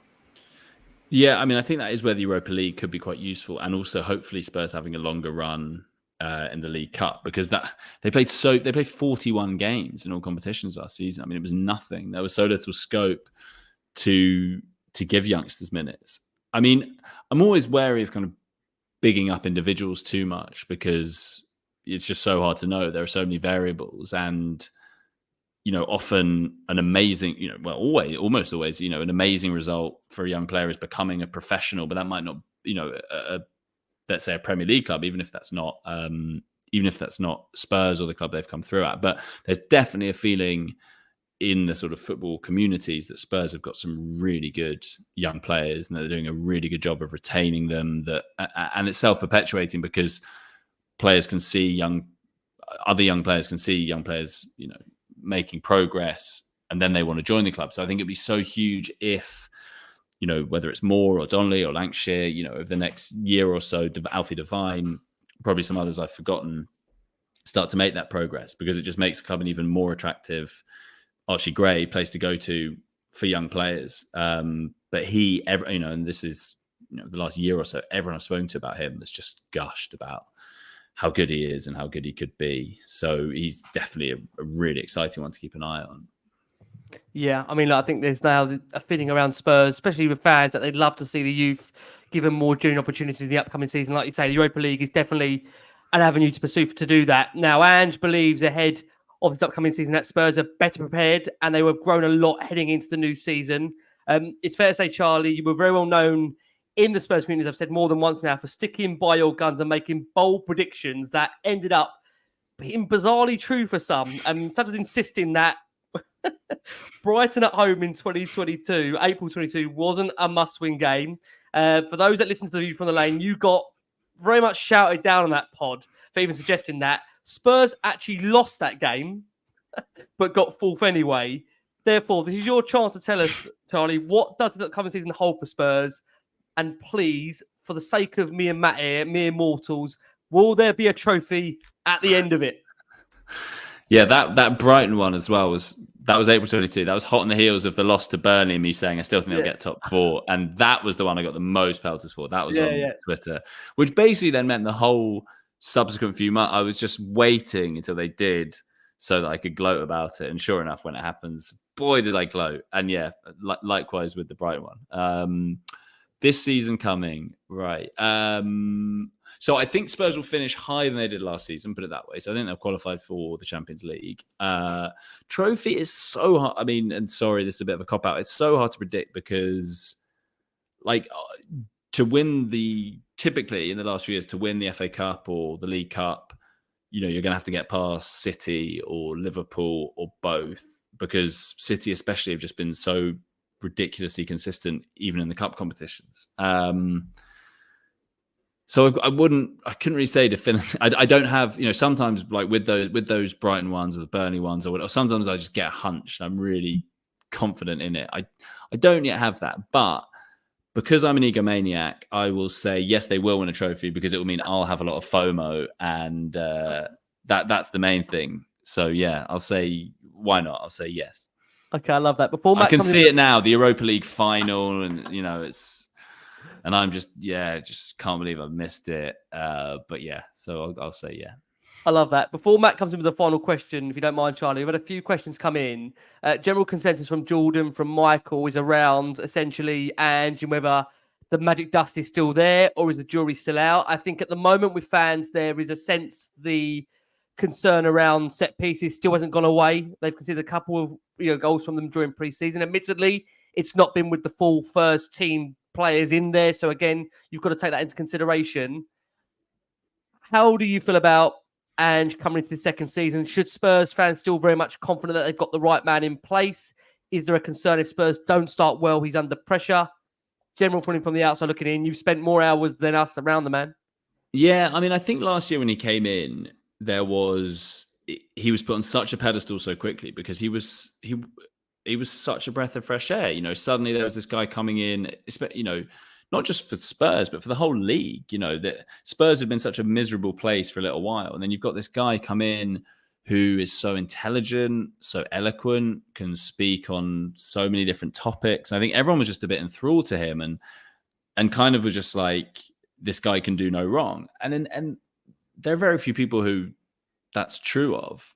Yeah, I mean, I think that is where the Europa League could be quite useful, and also hopefully Spurs having a longer run in the League Cup, because they played 41 games in all competitions last season. I mean, it was nothing. There was so little scope to give youngsters minutes. I mean, I'm always wary of kind of bigging up individuals too much, because it's just so hard to know. There are so many variables, and you know, often an amazing, you know, well, almost always, you know, an amazing result for a young player is becoming a professional, but that might not, you know, let's say a Premier League club, even if that's not Spurs or the club they've come through at. But there's definitely a feeling in the sort of football communities that Spurs have got some really good young players, and they're doing a really good job of retaining them. And it's self-perpetuating, because other young players can see young players, you know, making progress, and then they want to join the club. So I think it'd be so huge if, you know, whether it's Moore or Donnelly or Lancashire, you know, over the next year or so, Alfie Devine, probably some others I've forgotten, start to make that progress, because it just makes the club an even more attractive, Archie Gray place to go to for young players. But you know, and this is, you know, the last year or so, everyone I've spoken to about him has just gushed about how good he is and how good he could be. So he's definitely a really exciting one to keep an eye on. Yeah, I mean, I think there's now a feeling around Spurs, especially with fans, that they'd love to see the youth given more junior opportunities in the upcoming season. Like you say, the Europa League is definitely an avenue to pursue to do that. Now, Ange believes ahead of this upcoming season that Spurs are better prepared and they will have grown a lot heading into the new season. It's fair to say, Charlie, you were very well known in the Spurs community, as I've said more than once now, for sticking by your guns and making bold predictions that ended up being bizarrely true for some, such as insisting that Brighton at home in 2022, April 22, wasn't a must-win game. For those that listen to the View from the Lane, you got very much shouted down on that pod for even suggesting that Spurs actually lost that game, but got fourth anyway. Therefore, this is your chance to tell us, Charlie, what does the upcoming season hold for Spurs? And please, for the sake of me and Matt here, mere mortals, will there be a trophy at the end of it? Yeah, that Brighton one as well was April 22. That was hot on the heels of the loss to Burnley and me saying I still think they'll get top four. And that was the one I got the most pelters for. That was on Twitter, which basically then meant the whole subsequent few months I was just waiting until they did so that I could gloat about it. And sure enough, when it happens, boy, did I gloat. And yeah, likewise with the Brighton one. This season coming, right. So I think Spurs will finish higher than they did last season, put it that way. So I think they'll qualify for the Champions League. Trophy is so hard. I mean, and sorry, this is a bit of a cop-out. It's so hard to predict because, to win typically in the last few years, to win the FA Cup or the League Cup, you're going to have to get past City or Liverpool or both, because City especially have just been so ridiculously consistent, even in the cup competitions. So I couldn't really say definitively. I don't have, sometimes like with those Brighton ones or the Burnley ones or whatever, sometimes I just get a hunch and I'm really confident in it. I don't yet have that, but because I'm an egomaniac, I will say yes, they will win a trophy because it will mean I'll have a lot of FOMO, and that's the main thing. So yeah, I'll say why not? I'll say yes. Okay, I love that. Before Matt I can see it now, the Europa League final, and it's. And I'm just can't believe I've missed it. But yeah, so I'll say yeah. I love that. Before Matt comes in with the final question, if you don't mind, Charlie, we've had a few questions come in. General consensus from Jordan, from Michael, is around essentially Ange and whether the magic dust is still there or is the jury still out. I think at the moment with fans, there is a sense the concern around set pieces still hasn't gone away. They've conceded a couple of goals from them during pre-season. Admittedly, it's not been with the full first team players in there. So again, you've got to take that into consideration. How do you feel about Ange coming into the second season? Should Spurs fans still very much confident that they've got the right man in place? Is there a concern if Spurs don't start well, he's under pressure? General feeling from the outside looking in, you've spent more hours than us around the man. Yeah, I mean, I think last year when he came in, he was put on such a pedestal so quickly because he was such a breath of fresh air. Suddenly there was this guy coming in, not just for Spurs, but for the whole league. That Spurs have been such a miserable place for a little while. And then you've got this guy come in who is so intelligent, so eloquent, can speak on so many different topics. I think everyone was just a bit enthralled to him and kind of was just like, this guy can do no wrong. And there are very few people who that's true of.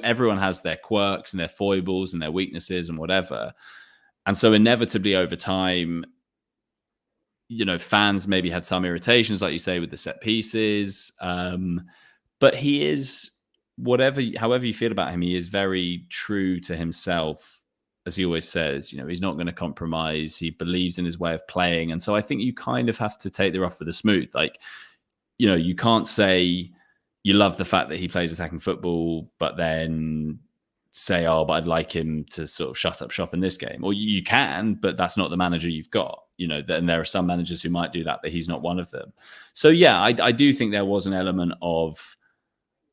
Everyone has their quirks and their foibles and their weaknesses and whatever. And so inevitably over time, fans maybe had some irritations, like you say, with the set pieces. But he is, however you feel about him, he is very true to himself. As he always says, he's not going to compromise. He believes in his way of playing. And so I think you kind of have to take the rough with the smooth. Like, you can't say you love the fact that he plays attacking football, but then say, oh, but I'd like him to sort of shut up shop in this game. Or you can, but that's not the manager you've got. And there are some managers who might do that, but he's not one of them. So yeah, I do think there was an element of,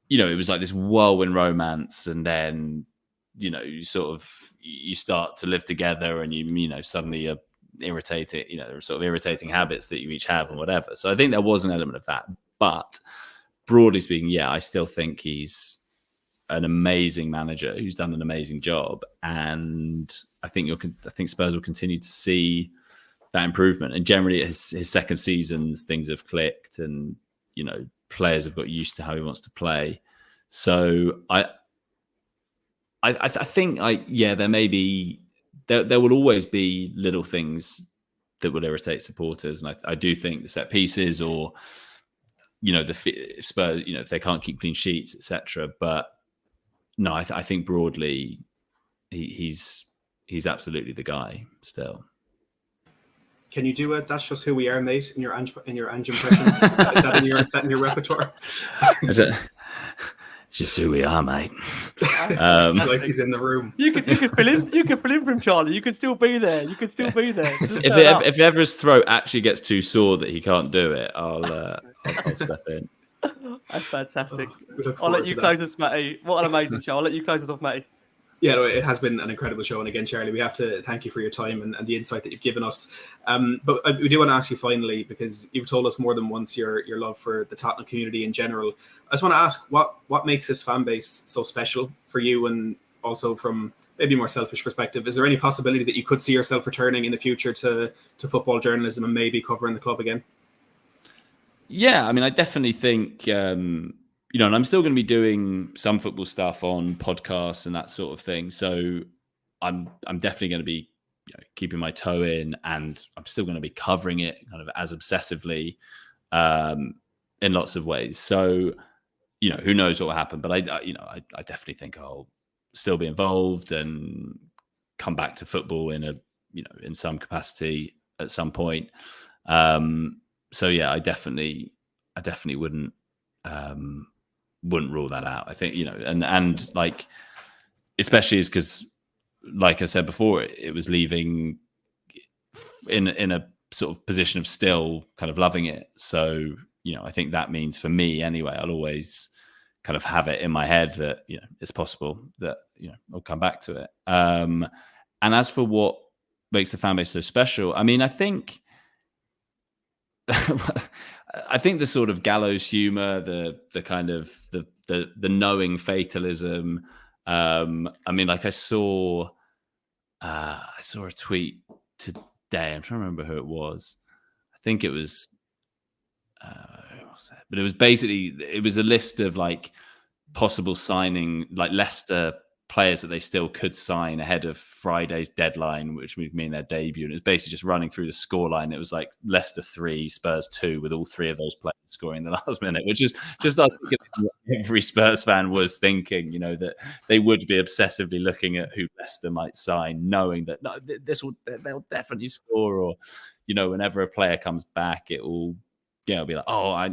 it was like this whirlwind romance, and then, you start to live together, and you suddenly you're irritated, there are sort of irritating habits that you each have and whatever. So I think there was an element of that. But broadly speaking, yeah, I still think he's an amazing manager who's done an amazing job, and I think Spurs will continue to see that improvement. And generally, his second seasons, things have clicked, and players have got used to how he wants to play. So I think there may be there will always be little things that will irritate supporters, and I do think the set pieces, or the Spurs, if they can't keep clean sheets, etc. But no, I think broadly he's absolutely the guy still. Can you do a "That's just who we are, mate" in your Ange impression? Is that in your repertoire? It's just who we are, mate. It's like he's in the room. You could fill in. You could fill in from Charlie. You could still be there. You could still be there. If ever his throat actually gets too sore that he can't do it, I'll step in. That's fantastic. I'll let you close us, Matty. What an amazing show. I'll let you close us off, Matty. Yeah, no, it has been an incredible show. And again, Charlie, we have to thank you for your time and the insight that you've given us. But we do want to ask you finally, because you've told us more than once your love for the Tottenham community in general. I just want to ask what makes this fan base so special for you, and also from maybe a more selfish perspective. Is there any possibility that you could see yourself returning in the future to football journalism and maybe covering the club again? Yeah, I mean, I definitely think... and I'm still going to be doing some football stuff on podcasts and that sort of thing. So I'm definitely going to be keeping my toe in, and I'm still going to be covering it kind of as obsessively in lots of ways. So, who knows what will happen? But I definitely think I'll still be involved and come back to football in some capacity at some point. So yeah, I definitely wouldn't rule that out. I think, and like, especially is because, like I said before, it was leaving in a sort of position of still kind of loving it. So, I think that means for me anyway, I'll always kind of have it in my head that, it's possible that, I'll come back to it. And as for what makes the fan base so special, I mean, I think the sort of gallows humor, the kind of the knowing fatalism. I mean, like I saw a tweet today. I'm trying to remember who it was. I think it was, but it was basically, it was a list of like possible signing, like Leicester players that they still could sign ahead of Friday's deadline, which would mean their debut. And it was basically just running through the scoreline. It was like Leicester 3, Spurs 2, with all three of those players scoring in the last minute, which is just like what every Spurs fan was thinking, that they would be obsessively looking at who Leicester might sign, knowing that no, they'll definitely score, or, whenever a player comes back, it will, it'll be like, oh,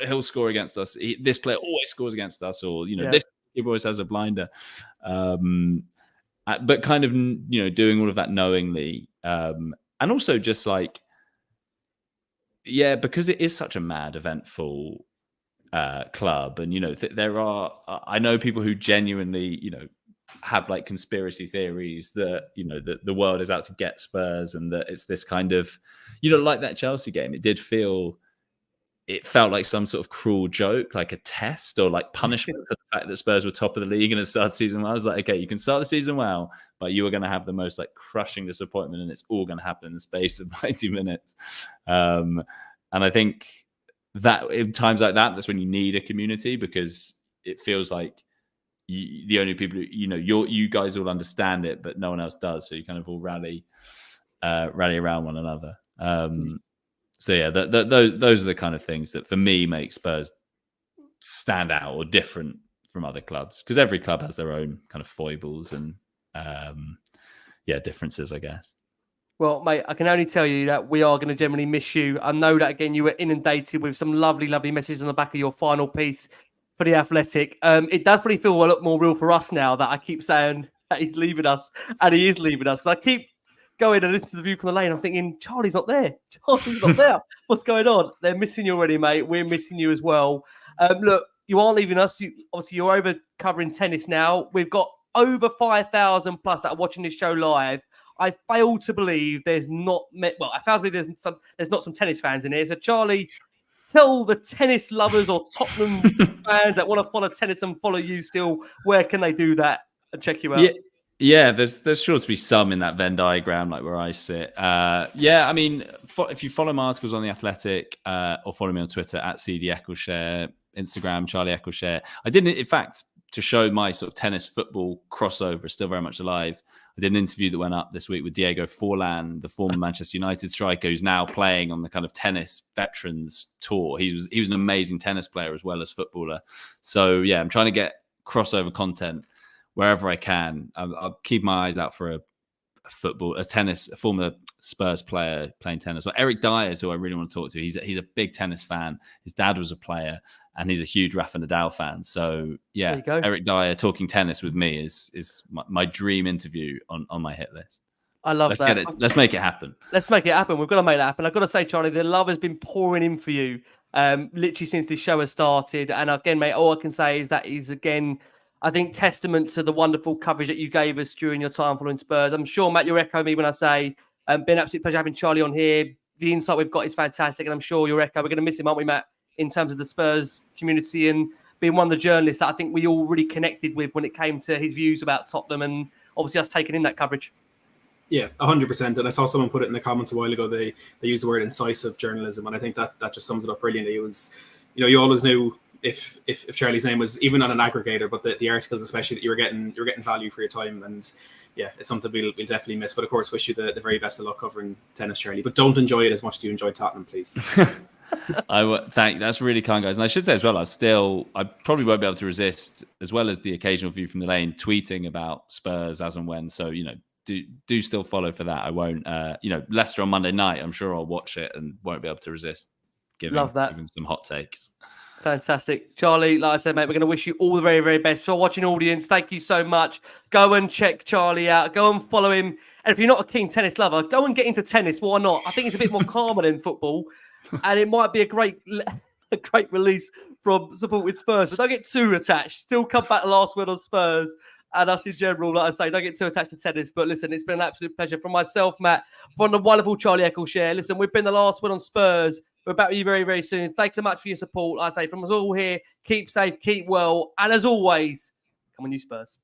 he'll score against us. This player always scores against us, or, this he always has a blinder. But kind of, doing all of that knowingly. And also just like, because it is such a mad, eventful club. And, there are, I know people who genuinely, have like conspiracy theories that, that the world is out to get Spurs, and that it's this kind of, like that Chelsea game. It felt like some sort of cruel joke, like a test or like punishment for the fact that Spurs were top of the league and had started the season well. I was like, okay, you can start the season well, but you are going to have the most like crushing disappointment, and it's all going to happen in the space of 90 minutes. And I think that in times like that, that's when you need a community, because it feels like the only people who, you guys all understand it, but no one else does. So you kind of all rally around one another. So yeah, those are the kind of things that for me make Spurs stand out or different from other clubs, because every club has their own kind of foibles and differences, I guess. Well, mate, I can only tell you that we are going to generally miss you. I know that, again, you were inundated with some lovely, lovely messages on the back of your final piece for The Athletic. It does probably feel a lot more real for us now that I keep saying that he's leaving us, and he is leaving us, because I keep going and listen to the View from the Lane. I'm thinking, Charlie's not there. Charlie's not there. What's going on? They're missing you already, mate. We're missing you as well. Look, you aren't leaving us. Obviously, you're over covering tennis now. We've got over 5,000 plus that are watching this show live. I fail to believe there's not... Well, I fail to believe there's not some tennis fans in here. So, Charlie, tell the tennis lovers or Tottenham fans that want to follow tennis and follow you still, where can they do that and check you out? Yeah, there's sure to be some in that Venn diagram, like where I sit. I mean, if you follow my articles on The Athletic or follow me on Twitter at CD Eccleshare, Instagram, Charlie Eccelshare. I didn't, in fact, to show my sort of tennis football crossover is still very much alive. I did an interview that went up this week with Diego Forlan, the former Manchester United striker, who's now playing on the kind of tennis veterans tour. He was an amazing tennis player as well as footballer. So yeah, I'm trying to get crossover content wherever I can. I'll keep my eyes out for a former Spurs player playing tennis. Well, Eric Dyer is who I really want to talk to. He's a big tennis fan. His dad was a player, and he's a huge Rafa Nadal fan. So yeah, Eric Dyer talking tennis with me is my dream interview on my hit list. I love that. Let's make it happen. Let's make it happen. We've got to make that happen. I've got to say, Charlie, the love has been pouring in for you literally since this show has started. And again, mate, all I can say is that is, again, I think, testament to the wonderful coverage that you gave us during your time following Spurs. I'm sure, Matt, you'll echo me when I say been an absolute pleasure having Charlie on here. The insight we've got is fantastic, and I'm sure you'll echo. We're going to miss him, aren't we, Matt, in terms of the Spurs community and being one of the journalists that I think we all really connected with when it came to his views about Tottenham and obviously us taking in that coverage. Yeah, 100%. And I saw someone put it in the comments a while ago. They used the word incisive journalism, and I think that just sums it up brilliantly. It was, you always knew if Charlie's name was even on an aggregator, but the articles especially, that you're getting value for your time. And yeah, it's something we'll definitely miss. But of course, wish you the very best of luck covering tennis, Charlie. But don't enjoy it as much as you enjoyed Tottenham, please. That's really kind, guys. And I should say as well, I probably won't be able to resist, as well as the occasional view from the lane, tweeting about Spurs as and when. So do still follow for that. I won't. Leicester on Monday night, I'm sure I'll watch it and won't be able to resist giving some hot takes. Fantastic. Charlie, like I said, mate, we're going to wish you all the very, very best. For our watching audience, thank you so much. Go and check Charlie out. Go and follow him. And if you're not a keen tennis lover, go and get into tennis. Why not? I think it's a bit more calmer than football. And it might be a great release from Support with Spurs. But don't get too attached. Still come back to Last Word on Spurs. And us in general, like I say, don't get too attached to tennis. But listen, it's been an absolute pleasure from myself, Matt, from the wonderful Charlie Eccelshare. Listen, we've been the Last Word on Spurs. We're back with you very, very soon. Thanks so much for your support. Like I say, from us all here, keep safe, keep well. And as always, come on, you Spurs.